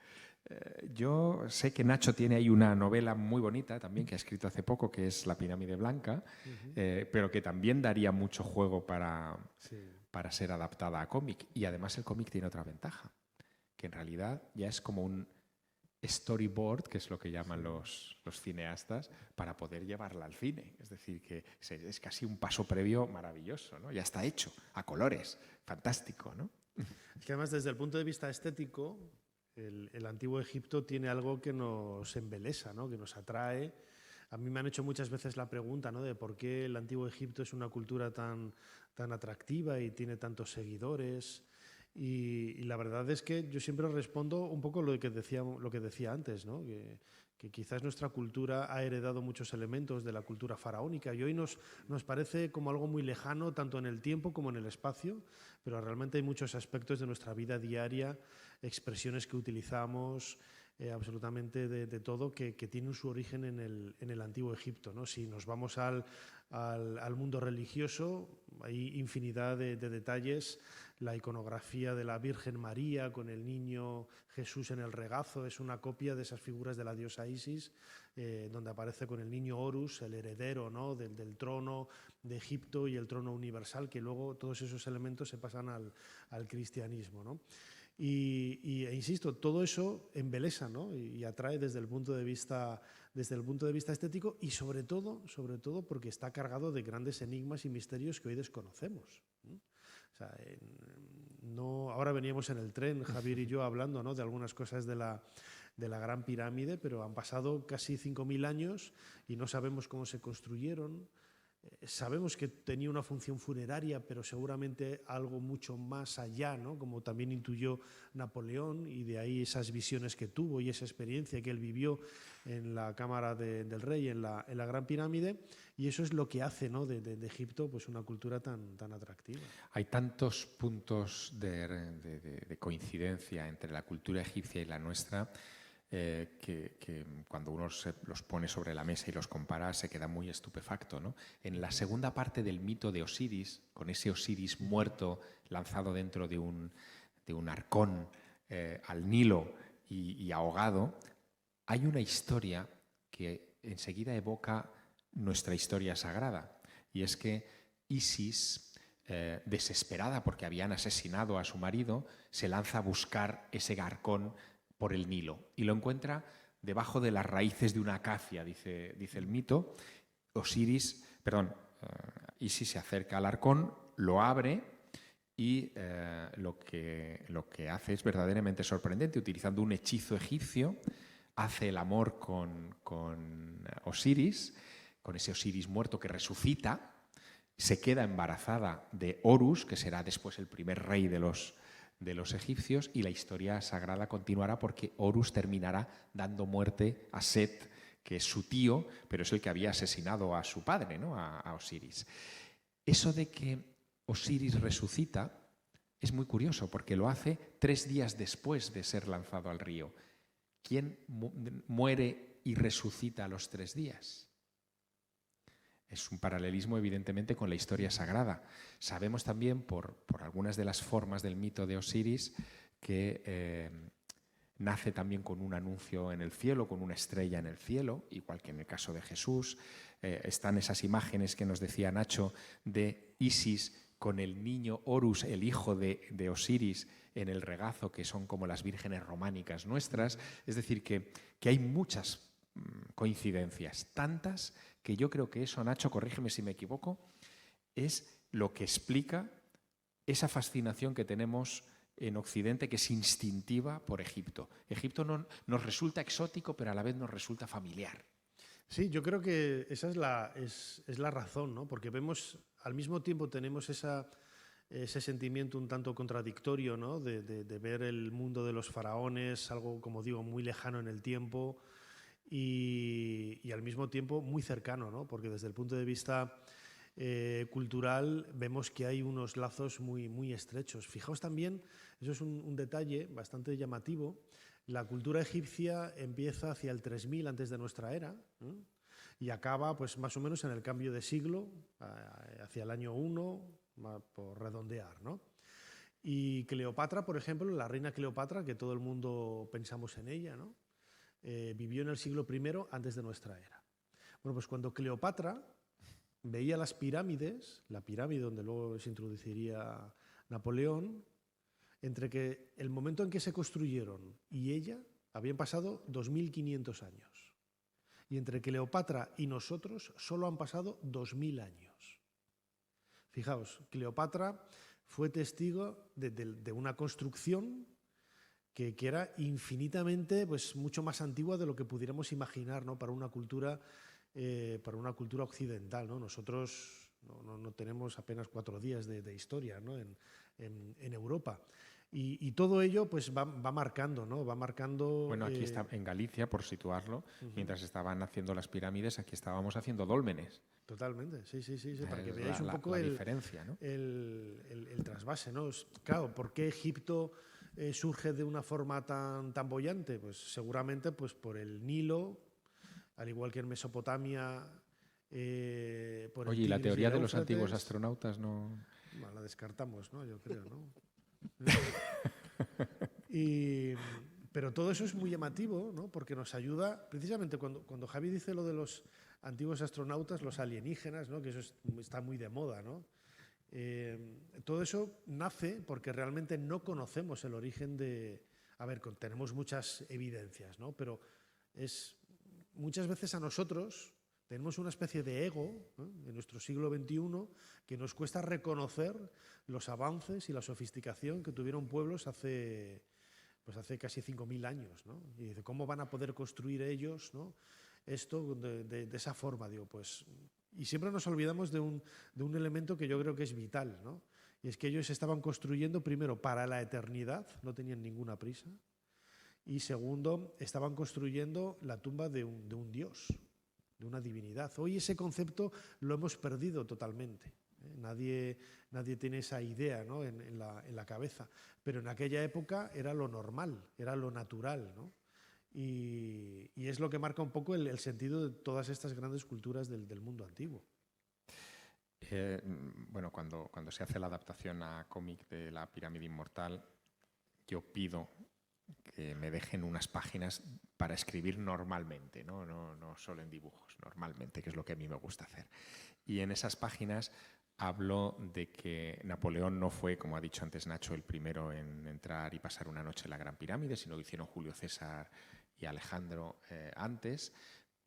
Yo sé que Nacho tiene ahí una novela muy bonita también que ha escrito hace poco, que es La pirámide blanca, pero que también daría mucho juego para ser adaptada a cómic. Y además el cómic tiene otra ventaja, que en realidad ya es como un storyboard, que es lo que llaman los cineastas, para poder llevarla al cine. Es decir, que es casi un paso previo maravilloso, ¿no? Ya está hecho, a colores, fantástico, ¿no? Es que además, desde el punto de vista estético, el Antiguo Egipto tiene algo que nos embelesa, ¿no? Que nos atrae. A mí me han hecho muchas veces la pregunta, ¿no?, de por qué el Antiguo Egipto es una cultura tan atractiva y tiene tantos seguidores. Y la verdad es que yo siempre respondo un poco lo que decía antes, ¿no? Que quizás nuestra cultura ha heredado muchos elementos de la cultura faraónica y hoy nos parece como algo muy lejano, tanto en el tiempo como en el espacio, pero realmente hay muchos aspectos de nuestra vida diaria, expresiones que utilizamos, absolutamente de todo, que tienen su origen en el Antiguo Egipto, ¿no? Si nos vamos al mundo religioso, hay infinidad de detalles. La iconografía de la Virgen María con el niño Jesús en el regazo es una copia de esas figuras de la diosa Isis, donde aparece con el niño Horus, el heredero, ¿no?, del trono de Egipto y el trono universal, que luego todos esos elementos se pasan al cristianismo, ¿no? E insisto, todo eso embelesa, ¿no?, y atrae desde el punto de vista estético, y sobre todo porque está cargado de grandes enigmas y misterios que hoy desconocemos, ¿no? O sea, ahora veníamos en el tren, Javier y yo, hablando, ¿no?, de algunas cosas de la Gran Pirámide, pero han pasado casi 5.000 años y no sabemos cómo se construyeron. Sabemos que tenía una función funeraria, pero seguramente algo mucho más allá, ¿no?, como también intuyó Napoleón, y de ahí esas visiones que tuvo y esa experiencia que él vivió en la cámara del rey, en la Gran Pirámide, y eso es lo que hace, ¿no?, de Egipto pues una cultura tan atractiva. Hay tantos puntos de coincidencia entre la cultura egipcia y la nuestra, que cuando uno los pone sobre la mesa y los compara se queda muy estupefacto, ¿no? En la segunda parte del mito de Osiris, con ese Osiris muerto lanzado dentro de un arcón al Nilo y ahogado, hay una historia que enseguida evoca nuestra historia sagrada, y es que Isis, desesperada porque habían asesinado a su marido, se lanza a buscar ese arcón por el Nilo y lo encuentra debajo de las raíces de una acacia, dice el mito. Isis se acerca al arcón, lo abre y lo que hace es verdaderamente sorprendente. Utilizando un hechizo egipcio, hace el amor con Osiris, con ese Osiris muerto que resucita, se queda embarazada de Horus, que será después el primer rey de los egipcios, y la historia sagrada continuará porque Horus terminará dando muerte a Set, que es su tío, pero es el que había asesinado a su padre, ¿no? a Osiris. Eso de que Osiris resucita es muy curioso porque lo hace 3 días después de ser lanzado al río. ¿Quién muere y resucita a los 3 días? Es un paralelismo evidentemente con la historia sagrada. Sabemos también por algunas de las formas del mito de Osiris que nace también con un anuncio en el cielo, con una estrella en el cielo, igual que en el caso de Jesús. Están esas imágenes que nos decía Nacho de Isis con el niño Horus, el hijo de Osiris, en el regazo, que son como las vírgenes románicas nuestras. Es decir, que hay muchas coincidencias, tantas que yo creo que eso, Nacho, corrígeme si me equivoco, es lo que explica esa fascinación que tenemos en Occidente, que es instintiva por Egipto. Egipto nos resulta exótico, pero a la vez nos resulta familiar. Sí, yo creo que esa es la razón, ¿no? Porque vemos, al mismo tiempo tenemos ese sentimiento un tanto contradictorio, ¿no? de ver el mundo de los faraones, algo, como digo, muy lejano en el tiempo y al mismo tiempo muy cercano, ¿no? Porque desde el punto de vista cultural vemos que hay unos lazos muy, muy estrechos. Fijaos también, eso es un detalle bastante llamativo, la cultura egipcia empieza hacia el 3000 antes de nuestra era, ¿eh? Y acaba pues más o menos en el cambio de siglo, hacia el año 1, por redondear, ¿no? Y Cleopatra, por ejemplo, la reina Cleopatra, que todo el mundo pensamos en ella, ¿no? Vivió en el siglo I antes de nuestra era. Bueno, pues cuando Cleopatra veía las pirámides, la pirámide donde luego se introduciría Napoleón, entre que el momento en que se construyeron y ella habían pasado 2500 años. Y entre Cleopatra y nosotros solo han pasado 2000 años. Fijaos, Cleopatra fue testigo de una construcción que era infinitamente, pues, mucho más antigua de lo que pudiéramos imaginar, ¿no? para una cultura occidental, ¿no? Nosotros no tenemos apenas 4 días de historia, ¿no? en Europa. Y todo ello pues va marcando, ¿no? Va marcando. Bueno, aquí está en Galicia, por situarlo, mientras estaban haciendo las pirámides, aquí estábamos haciendo dólmenes. Totalmente, sí, para que veáis un poco la diferencia, ¿no? el trasvase, ¿no? Claro, ¿por qué Egipto surge de una forma tan boyante? Pues seguramente pues por el Nilo, al igual que en Mesopotamia. Oye, ¿y la teoría de los antiguos astronautas no? Bueno, la descartamos, ¿no? Yo creo, ¿no? Pero todo eso es muy llamativo, ¿no? Porque nos ayuda, precisamente cuando Javi dice lo de los antiguos astronautas, los alienígenas, ¿no? Que eso está muy de moda, ¿no? Todo eso nace porque realmente no conocemos el origen de... A ver, tenemos muchas evidencias, ¿no? Pero muchas veces a nosotros tenemos una especie de ego, ¿no? En nuestro siglo XXI que nos cuesta reconocer los avances y la sofisticación que tuvieron pueblos hace casi 5000 años, ¿no? Y dice, ¿cómo van a poder construir ellos, ¿no? Esto de esa forma? Digo, pues, y siempre nos olvidamos de un elemento que yo creo que es vital, ¿no? Y es que ellos estaban construyendo primero para la eternidad, no tenían ninguna prisa, y segundo, estaban construyendo la tumba de un dios, de una divinidad. Hoy ese concepto lo hemos perdido totalmente. Nadie tiene esa idea, ¿no? en la cabeza. Pero en aquella época era lo normal, era lo natural, ¿no? Y es lo que marca un poco el sentido de todas estas grandes culturas del mundo antiguo. Bueno, cuando se hace la adaptación a cómic de La Pirámide Inmortal, yo pido que me dejen unas páginas para escribir normalmente, no solo en dibujos, normalmente, que es lo que a mí me gusta hacer. Y en esas páginas hablo de que Napoleón no fue, como ha dicho antes Nacho, el primero en entrar y pasar una noche en la Gran Pirámide, sino que hicieron Julio César y Alejandro antes,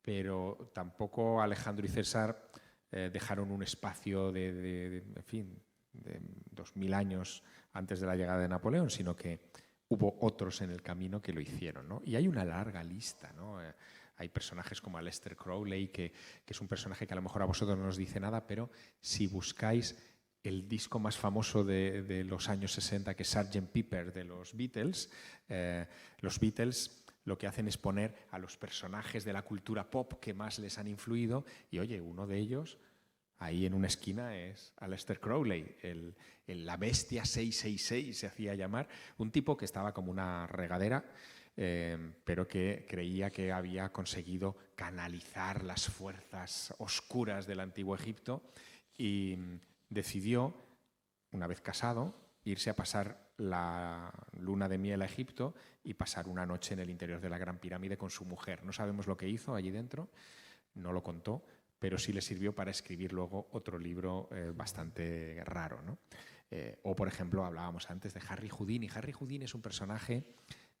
pero tampoco Alejandro y César dejaron un espacio de 2000 años antes de la llegada de Napoleón, sino que hubo otros en el camino que lo hicieron, ¿no? Y hay una larga lista, ¿no? Hay personajes como Aleister Crowley, que es un personaje que a lo mejor a vosotros no os dice nada, pero si buscáis el disco más famoso de los años 60, que es Sgt. Pepper de los Beatles lo que hacen es poner a los personajes de la cultura pop que más les han influido y, oye, uno de ellos ahí en una esquina es Aleister Crowley, la bestia 666 se hacía llamar, un tipo que estaba como una regadera, pero que creía que había conseguido canalizar las fuerzas oscuras del antiguo Egipto y decidió, una vez casado, irse a pasar la luna de miel a Egipto y pasar una noche en el interior de la Gran Pirámide con su mujer. No sabemos lo que hizo allí dentro, no lo contó, pero sí le sirvió para escribir luego otro libro bastante raro, ¿no? O, por ejemplo, hablábamos antes de Harry Houdini. Harry Houdini es un personaje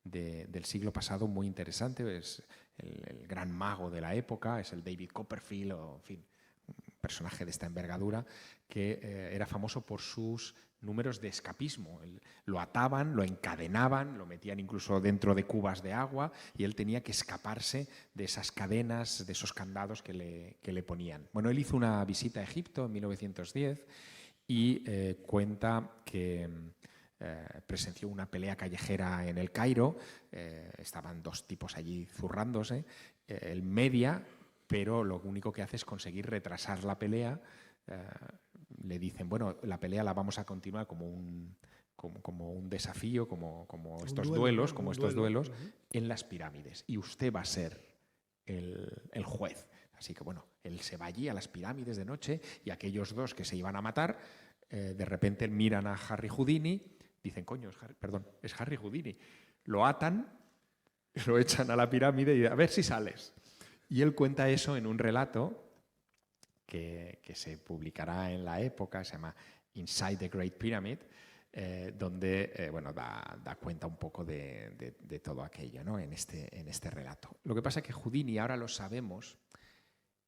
del siglo pasado muy interesante, es el gran mago de la época, es el David Copperfield, o, en fin, un personaje de esta envergadura que era famoso por sus números de escapismo. Lo ataban, lo encadenaban, lo metían incluso dentro de cubas de agua y él tenía que escaparse de esas cadenas, de esos candados que le ponían. Bueno, él hizo una visita a Egipto en 1910 y cuenta que presenció una pelea callejera en el Cairo, estaban dos tipos allí zurrándose, él media, pero lo único que hace es conseguir retrasar la pelea. Le dicen, bueno, la pelea la vamos a continuar como un desafío, como estos duelos, en las pirámides. Y usted va a ser el juez. Así que, bueno, él se va allí a las pirámides de noche y aquellos dos que se iban a matar, de repente miran a Harry Houdini, dicen, coño, es Harry Houdini. Lo atan, lo echan a la pirámide y a ver si sales. Y él cuenta eso en un relato que se publicará en la época, se llama Inside the Great Pyramid, donde bueno, da cuenta un poco de todo aquello, ¿no? en este relato. Lo que pasa es que Houdini, ahora lo sabemos,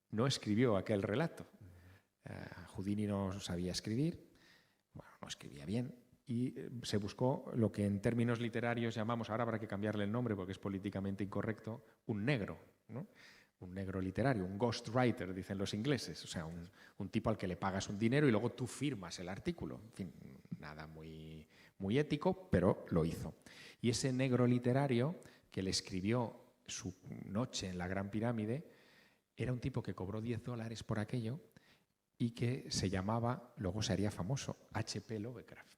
no escribió aquel relato. Houdini no sabía escribir, bueno, no escribía bien, y se buscó lo que en términos literarios llamamos, ahora habrá que cambiarle el nombre porque es políticamente incorrecto, un negro, ¿no? Un negro literario, un ghostwriter, dicen los ingleses, o sea, un tipo al que le pagas un dinero y luego tú firmas el artículo. En fin, nada muy, muy ético, pero lo hizo. Y ese negro literario que le escribió su noche en la Gran Pirámide era un tipo que cobró $10 por aquello y que se llamaba, luego se haría famoso, H.P. Lovecraft.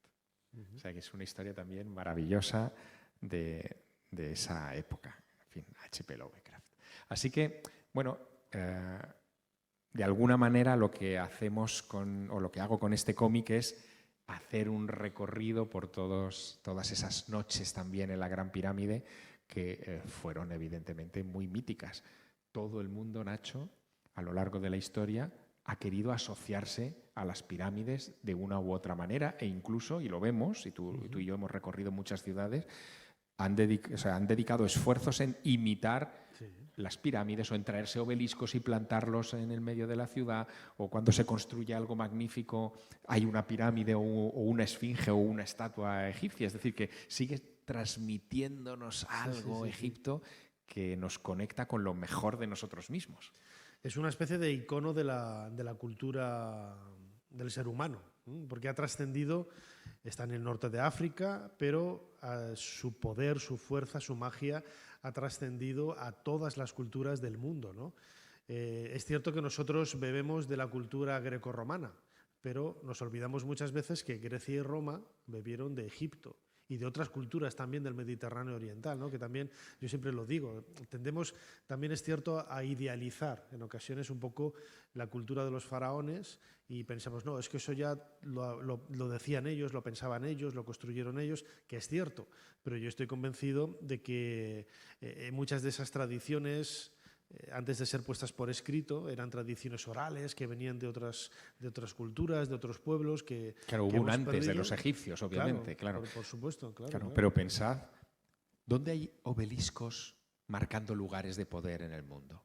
O sea, que es una historia también maravillosa de esa época. En fin, H.P. Lovecraft. Así que, bueno, de alguna manera lo que hacemos o lo que hago con este cómic es hacer un recorrido por todas esas noches también en la Gran Pirámide que fueron evidentemente muy míticas. Todo el mundo, Nacho, a lo largo de la historia ha querido asociarse a las pirámides de una u otra manera e incluso, y lo vemos, y tú y yo hemos recorrido muchas ciudades, han dedicado esfuerzos en imitar las pirámides o en traerse obeliscos y plantarlos en el medio de la ciudad, o cuando se construye algo magnífico hay una pirámide o una esfinge o una estatua egipcia. Es decir, que sigue transmitiéndonos algo Egipto que nos conecta con lo mejor de nosotros mismos. Es una especie de icono de la cultura del ser humano, porque ha trascendido, está en el norte de África, pero su poder, su fuerza, su magia ha trascendido a todas las culturas del mundo, ¿no? Es cierto que nosotros bebemos de la cultura grecorromana, pero nos olvidamos muchas veces que Grecia y Roma bebieron de Egipto y de otras culturas también del Mediterráneo oriental, ¿no? Que también, yo siempre lo digo, tendemos, también es cierto, a idealizar en ocasiones un poco la cultura de los faraones y pensamos, no, es que eso ya lo decían ellos, lo pensaban ellos, lo construyeron ellos, que es cierto, pero yo estoy convencido de que muchas de esas tradiciones, antes de ser puestas por escrito, eran tradiciones orales que venían de otras culturas, de otros pueblos que claro, hubo un antes de los egipcios, obviamente, claro. Por supuesto, claro. Pero pensad, ¿dónde hay obeliscos marcando lugares de poder en el mundo?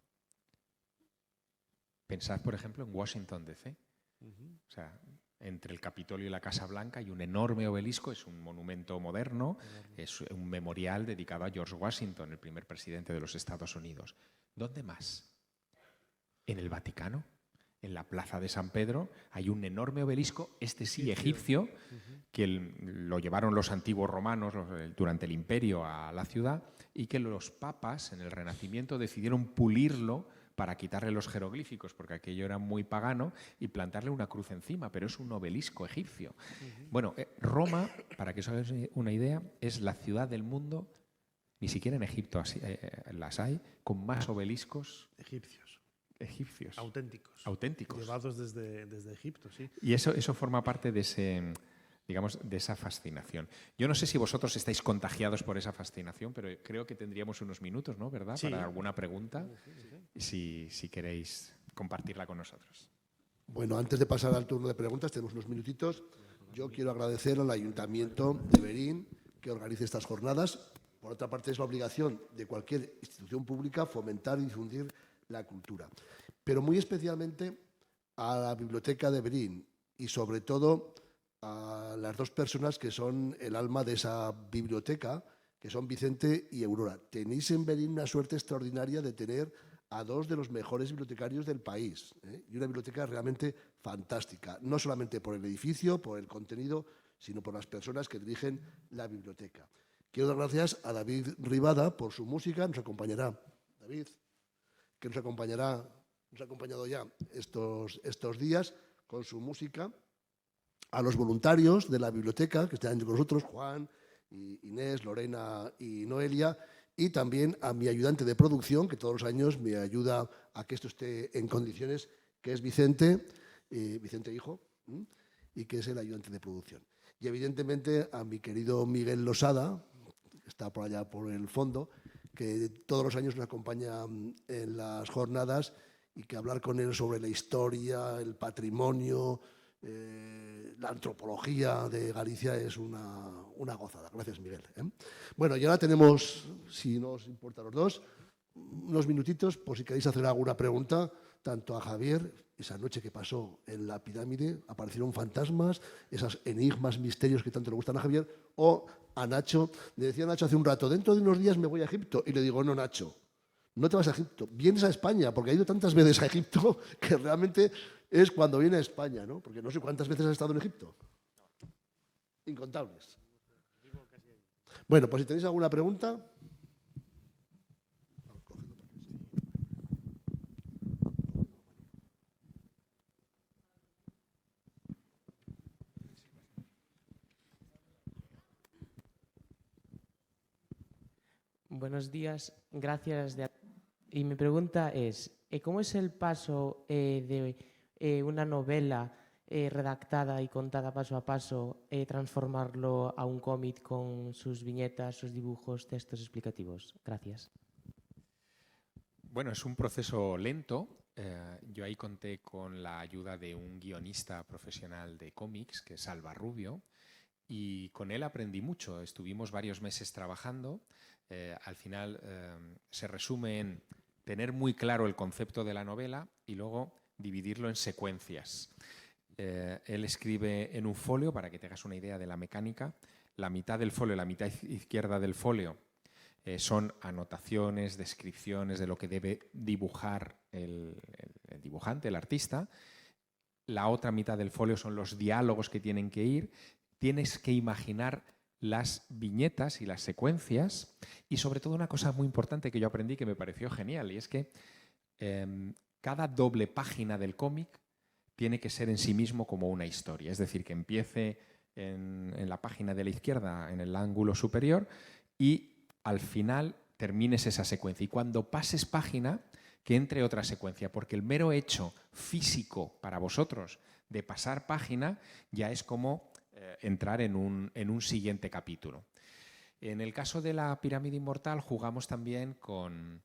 Pensad, por ejemplo, en Washington, D.C. O sea, entre el Capitolio y la Casa Blanca hay un enorme obelisco, es un monumento moderno, es un memorial dedicado a George Washington, el primer presidente de los Estados Unidos. ¿Dónde más? ¿En el Vaticano? En la Plaza de San Pedro hay un enorme obelisco, este sí egipcio, que lo llevaron los antiguos romanos durante el Imperio a la ciudad y que los papas en el Renacimiento decidieron pulirlo para quitarle los jeroglíficos, porque aquello era muy pagano, y plantarle una cruz encima, pero es un obelisco egipcio. Bueno, Roma, para que os hagáis una idea, es la ciudad del mundo, ni siquiera en Egipto las hay, con más obeliscos egipcios. Auténticos. Llevados desde Egipto, sí. Y eso forma parte de de esa fascinación. Yo no sé si vosotros estáis contagiados por esa fascinación, pero creo que tendríamos unos minutos, ¿no? ¿Verdad? Sí. Para alguna pregunta, si queréis compartirla con nosotros. Bueno, antes de pasar al turno de preguntas, tenemos unos minutitos. Yo quiero agradecer al Ayuntamiento de Verín que organice estas jornadas. Por otra parte, es la obligación de cualquier institución pública fomentar y difundir la cultura. Pero muy especialmente a la Biblioteca de Verín y sobre todo a las dos personas que son el alma de esa biblioteca, que son Vicente y Aurora. Tenéis en Verín una suerte extraordinaria de tener a dos de los mejores bibliotecarios del país, y una biblioteca realmente fantástica, no solamente por el edificio, por el contenido, sino por las personas que dirigen la biblioteca. Quiero dar gracias a David Rivada por su música, nos acompañará. David, que nos ha acompañado ya estos días con su música, a los voluntarios de la biblioteca que están con nosotros, Juan, Inés, Lorena y Noelia, y también a mi ayudante de producción, que todos los años me ayuda a que esto esté en condiciones, que es Vicente Hijo, y que es el ayudante de producción. Y evidentemente a mi querido Miguel Losada, que está por allá por el fondo, que todos los años nos acompaña en las jornadas y que hablar con él sobre la historia, el patrimonio, la antropología de Galicia es una gozada. Gracias, Miguel. Bueno, y ahora tenemos, si no os importa a los dos, unos minutitos por si queréis hacer alguna pregunta, tanto a Javier, esa noche que pasó en la pirámide, aparecieron fantasmas, esos enigmas, misterios que tanto le gustan a Javier, o a Nacho. Le decía a Nacho hace un rato, dentro de unos días me voy a Egipto, y le digo, no, Nacho, no te vas a Egipto, vienes a España, porque ha ido tantas veces a Egipto que realmente es cuando viene a España, ¿no? Porque no sé cuántas veces has estado en Egipto. Incontables. Bueno, pues si tenéis alguna pregunta. Buenos días, gracias. Y mi pregunta es, ¿cómo es el paso de una novela redactada y contada paso a paso, transformarlo a un cómic con sus viñetas, sus dibujos, textos explicativos? Gracias. Bueno, es un proceso lento. Yo ahí conté con la ayuda de un guionista profesional de cómics, que es Alba Rubio, y con él aprendí mucho. Estuvimos varios meses trabajando. Al final se resume en tener muy claro el concepto de la novela y luego dividirlo en secuencias. Él escribe en un folio, para que te hagas una idea de la mecánica. La mitad del folio, la mitad izquierda del folio, son anotaciones, descripciones de lo que debe dibujar el dibujante, el artista. La otra mitad del folio son los diálogos que tienen que ir. Tienes que imaginar las viñetas y las secuencias, y sobre todo una cosa muy importante que yo aprendí que me pareció genial, y es que cada doble página del cómic tiene que ser en sí mismo como una historia, es decir, que empiece en la página de la izquierda, en el ángulo superior, y al final termines esa secuencia, y cuando pases página que entre otra secuencia, porque el mero hecho físico para vosotros de pasar página ya es como entrar en un siguiente capítulo. En el caso de la pirámide inmortal jugamos también con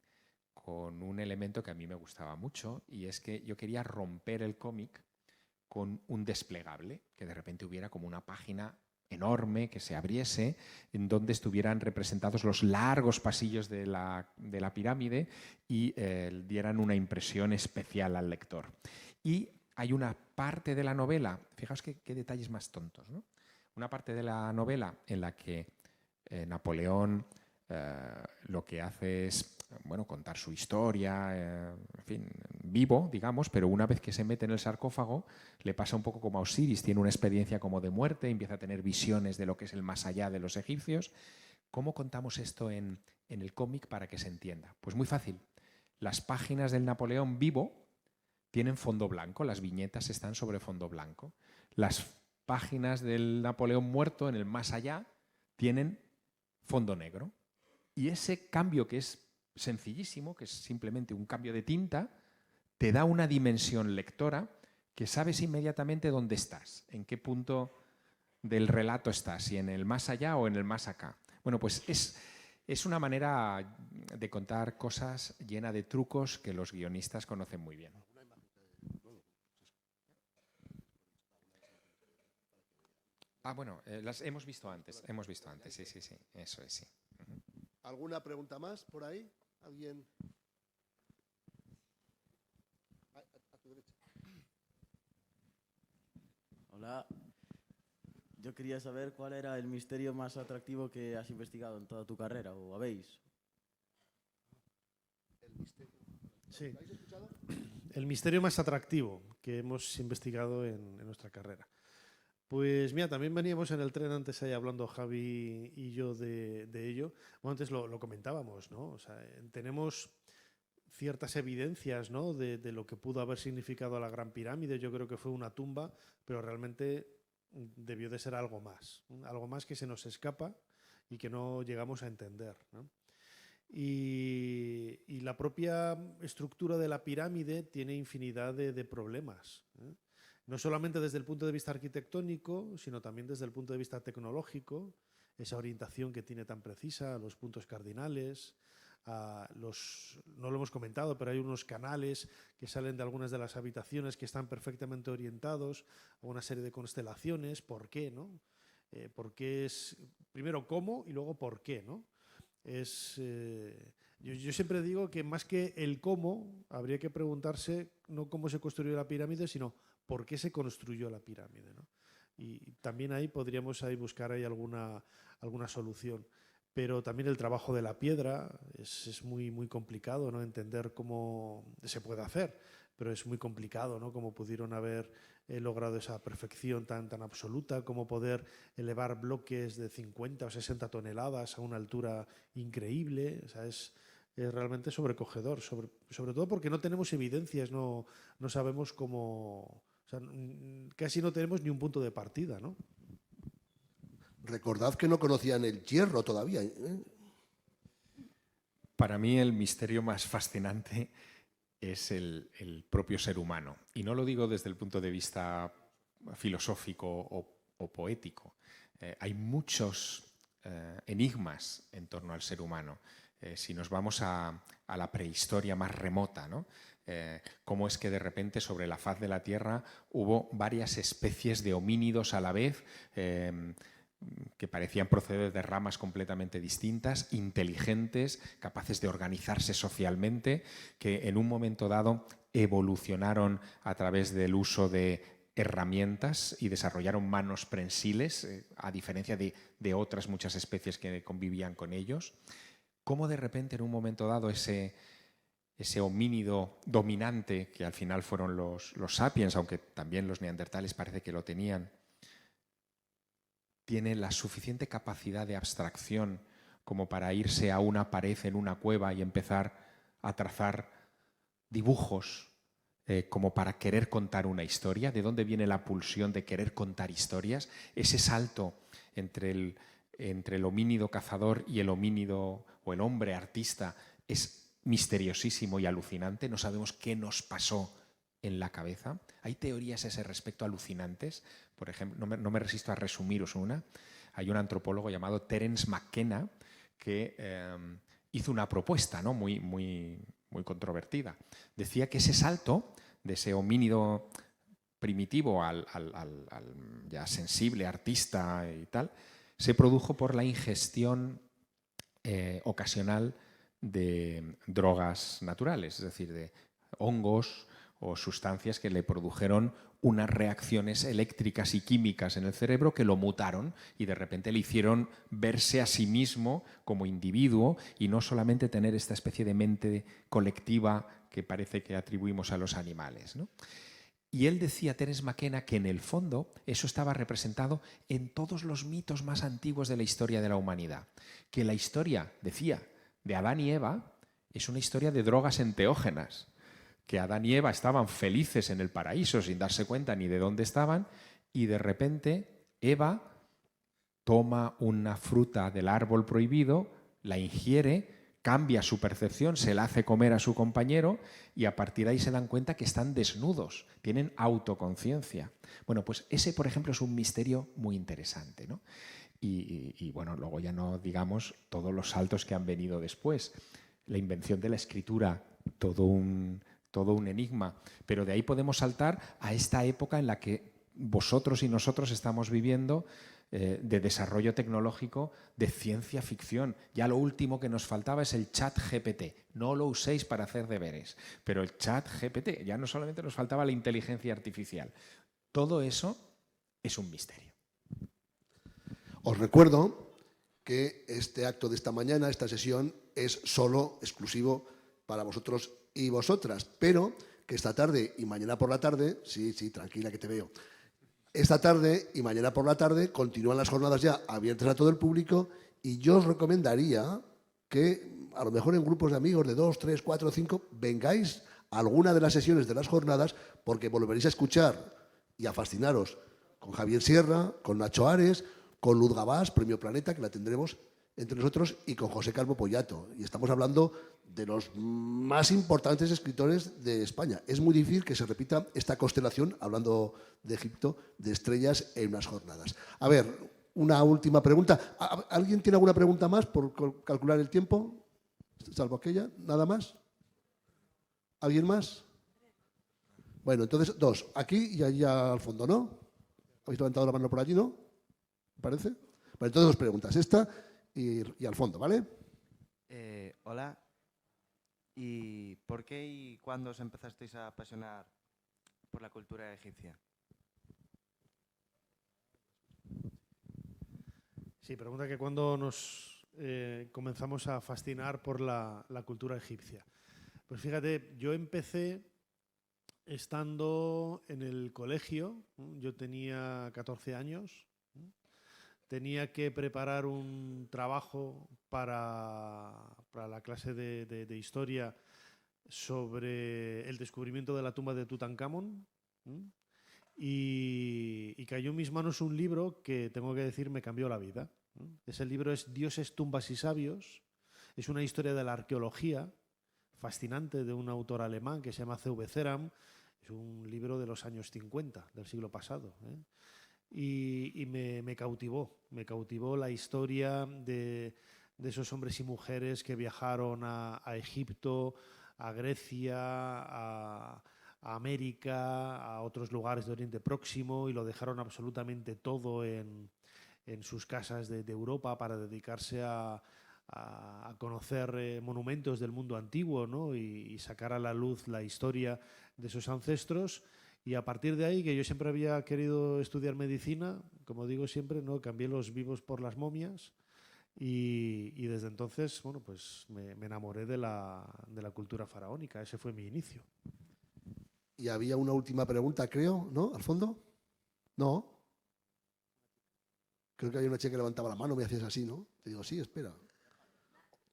un elemento que a mí me gustaba mucho, y es que yo quería romper el cómic con un desplegable, que de repente hubiera como una página enorme que se abriese, en donde estuvieran representados los largos pasillos de la pirámide y dieran una impresión especial al lector. Y hay una parte de la novela, fijaos qué detalles más tontos, ¿no? Una parte de la novela en la que Napoleón lo que hace es contar su historia, en fin, vivo, digamos, pero una vez que se mete en el sarcófago le pasa un poco como a Osiris, tiene una experiencia como de muerte, empieza a tener visiones de lo que es el más allá de los egipcios. ¿Cómo contamos esto en el cómic para que se entienda? Pues muy fácil. Las páginas del Napoleón vivo tienen fondo blanco, las viñetas están sobre fondo blanco. Las páginas del Napoleón muerto en el más allá tienen fondo negro. Y ese cambio, que es sencillísimo, que es simplemente un cambio de tinta, te da una dimensión lectora que sabes inmediatamente dónde estás, en qué punto del relato estás, si en el más allá o en el más acá. Bueno, pues es una manera de contar cosas llena de trucos que los guionistas conocen muy bien. Bueno, las hemos visto antes, sí, eso es, sí. ¿Alguna pregunta más por ahí? ¿Alguien? A tu derecha. Hola. Yo quería saber cuál era el misterio más atractivo que has investigado en toda tu carrera, o habéis. El misterio. Sí. ¿Lo habéis escuchado? El misterio más atractivo que hemos investigado en nuestra carrera. Pues mira, también veníamos en el tren antes ahí hablando Javi y yo de ello. Bueno, antes lo comentábamos, ¿no? O sea, tenemos ciertas evidencias, ¿no? de lo que pudo haber significado la Gran Pirámide. Yo creo que fue una tumba, pero realmente debió de ser algo más que se nos escapa y que no llegamos a entender, ¿no? Y la propia estructura de la pirámide tiene infinidad de problemas, ¿eh? No solamente desde el punto de vista arquitectónico, sino también desde el punto de vista tecnológico, esa orientación que tiene tan precisa, los puntos cardinales, no lo hemos comentado, pero hay unos canales que salen de algunas de las habitaciones que están perfectamente orientados a una serie de constelaciones. ¿Por qué, no? Porque es, primero, cómo y luego por qué, ¿no? Yo siempre digo que más que el cómo, habría que preguntarse no cómo se construyó la pirámide, sino por qué se construyó la pirámide, ¿no? Y también ahí podríamos buscar ahí alguna solución. Pero también el trabajo de la piedra es muy, muy complicado, ¿no? Entender cómo se puede hacer, pero es muy complicado, ¿no? Cómo pudieron haber logrado esa perfección tan absoluta, cómo poder elevar bloques de 50 o 60 toneladas a una altura increíble. O sea, es realmente sobrecogedor, sobre todo porque no tenemos evidencias, no sabemos cómo... O sea, casi no tenemos ni un punto de partida, ¿no? Recordad que no conocían el hierro todavía, ¿eh? Para mí el misterio más fascinante es el propio ser humano. Y no lo digo desde el punto de vista filosófico o poético. Hay muchos enigmas en torno al ser humano. Si nos vamos a la prehistoria más remota, ¿no? Cómo es que de repente sobre la faz de la Tierra hubo varias especies de homínidos a la vez, que parecían proceder de ramas completamente distintas, inteligentes, capaces de organizarse socialmente, que en un momento dado evolucionaron a través del uso de herramientas y desarrollaron manos prensiles, a diferencia de otras muchas especies que convivían con ellos. Cómo de repente en un momento dado ese homínido dominante, que al final fueron los sapiens, aunque también los neandertales parece que lo tenían, tiene la suficiente capacidad de abstracción como para irse a una pared en una cueva y empezar a trazar dibujos como para querer contar una historia. ¿De dónde viene la pulsión de querer contar historias? Ese salto entre el homínido cazador y el homínido o el hombre artista es misteriosísimo y alucinante. No sabemos qué nos pasó en la cabeza. Hay teorías a ese respecto alucinantes. Por ejemplo, no me resisto a resumiros una. Hay un antropólogo llamado Terence McKenna que hizo una propuesta, ¿no? muy, muy, muy controvertida. Decía que ese salto de ese homínido primitivo al ya sensible, artista y tal, se produjo por la ingestión ocasional de drogas naturales, es decir, de hongos o sustancias que le produjeron unas reacciones eléctricas y químicas en el cerebro que lo mutaron y de repente le hicieron verse a sí mismo como individuo y no solamente tener esta especie de mente colectiva que parece que atribuimos a los animales, ¿no? Y él decía, Terence McKenna, que en el fondo eso estaba representado en todos los mitos más antiguos de la historia de la humanidad. Que la historia, decía, de Adán y Eva es una historia de drogas enteógenas. Que Adán y Eva estaban felices en el paraíso sin darse cuenta ni de dónde estaban y de repente Eva toma una fruta del árbol prohibido, la ingiere, cambia su percepción, se la hace comer a su compañero y a partir de ahí se dan cuenta que están desnudos, tienen autoconciencia. Bueno, pues ese, por ejemplo, es un misterio muy interesante, ¿no? Y bueno, luego ya no digamos todos los saltos que han venido después. La invención de la escritura, todo un enigma, pero de ahí podemos saltar a esta época en la que vosotros y nosotros estamos viviendo de desarrollo tecnológico, de ciencia ficción. Ya lo último que nos faltaba es el chat GPT. No lo uséis para hacer deberes, pero el chat GPT, ya no solamente nos faltaba la inteligencia artificial. Todo eso es un misterio. Os recuerdo que este acto de esta mañana, esta sesión, es solo exclusivo para vosotros y vosotras, pero que esta tarde y mañana por la tarde, sí, tranquila que te veo, esta tarde y mañana por la tarde continúan las jornadas ya abiertas a todo el público y yo os recomendaría que a lo mejor en grupos de amigos de 2, 3, 4, 5 vengáis a alguna de las sesiones de las jornadas porque volveréis a escuchar y a fascinaros con Javier Sierra, con Nacho Ares, con Luz Gabás, Premio Planeta, que la tendremos entre nosotros, y con José Calvo Pollato. Y estamos hablando de los más importantes escritores de España. Es muy difícil que se repita esta constelación, hablando de Egipto, de estrellas en unas jornadas. A ver, una última pregunta. ¿Alguien tiene alguna pregunta más por calcular el tiempo? Salvo aquella, ¿nada más? ¿Alguien más? Bueno, entonces, dos. Aquí y allá al fondo, ¿no? ¿Habéis levantado la mano por allí, no? ¿Me parece? Vale, entonces dos preguntas. Esta y al fondo, ¿vale? Hola. ¿Y por qué y cuándo os empezasteis a apasionar por la cultura egipcia? Sí, pregunta que cuándo nos comenzamos a fascinar por la cultura egipcia. Pues fíjate, yo empecé estando en el colegio, yo tenía 14 años, tenía que preparar un trabajo para la clase de historia sobre el descubrimiento de la tumba de Tutankamón. Y cayó en mis manos un libro que, tengo que decir, me cambió la vida. Ese libro es Dioses, tumbas y sabios. Es una historia de la arqueología fascinante de un autor alemán que se llama C.V. Zeram. Es un libro de los años 50 del siglo pasado. Y me cautivó la historia de esos hombres y mujeres que viajaron a Egipto, a Grecia, a América, a otros lugares de Oriente Próximo y lo dejaron absolutamente todo en sus casas de Europa para dedicarse a conocer monumentos del mundo antiguo, ¿no? y sacar a la luz la historia de sus ancestros. Y a partir de ahí, que yo siempre había querido estudiar medicina, como digo siempre, ¿no? Cambié los vivos por las momias y desde entonces, bueno, pues me enamoré de la cultura faraónica. Ese fue mi inicio. Y había una última pregunta, creo, ¿no? ¿Al fondo? No. Creo que hay una chica que levantaba la mano, me hacías así, ¿no? Te digo, sí, espera.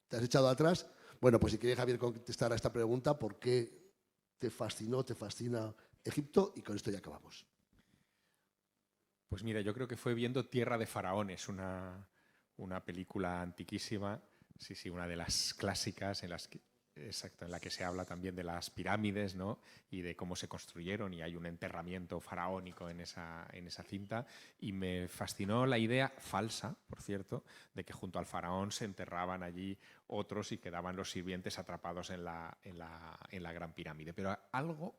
¿Te has echado atrás? Bueno, pues si quieres, Javier, contestar a esta pregunta, ¿por qué te fascina Egipto? Y con esto ya acabamos. Pues mira, yo creo que fue viendo Tierra de Faraones, una película antiquísima, sí, una de las clásicas en la que se habla también de las pirámides, ¿no? Y de cómo se construyeron, y hay un enterramiento faraónico en esa cinta, y me fascinó la idea falsa, por cierto, de que junto al faraón se enterraban allí otros y quedaban los sirvientes atrapados en la gran pirámide. Pero algo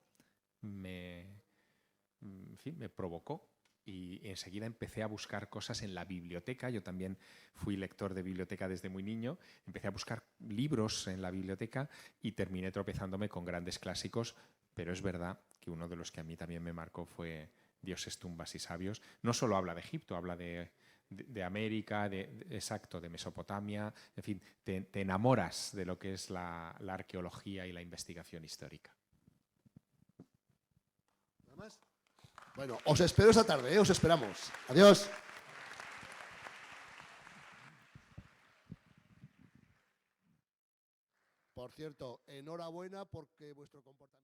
me provocó y enseguida empecé a buscar cosas en la biblioteca. Yo también fui lector de biblioteca desde muy niño. Empecé a buscar libros en la biblioteca y terminé tropezándome con grandes clásicos, pero es verdad que uno de los que a mí también me marcó fue Dioses, tumbas y sabios. No solo habla de Egipto, habla de América, exacto, de Mesopotamia. En fin, te enamoras de lo que es la arqueología y la investigación histórica. ¿Nada más? Bueno, os espero esta tarde, os esperamos. Adiós. Por cierto, enhorabuena porque vuestro comportamiento...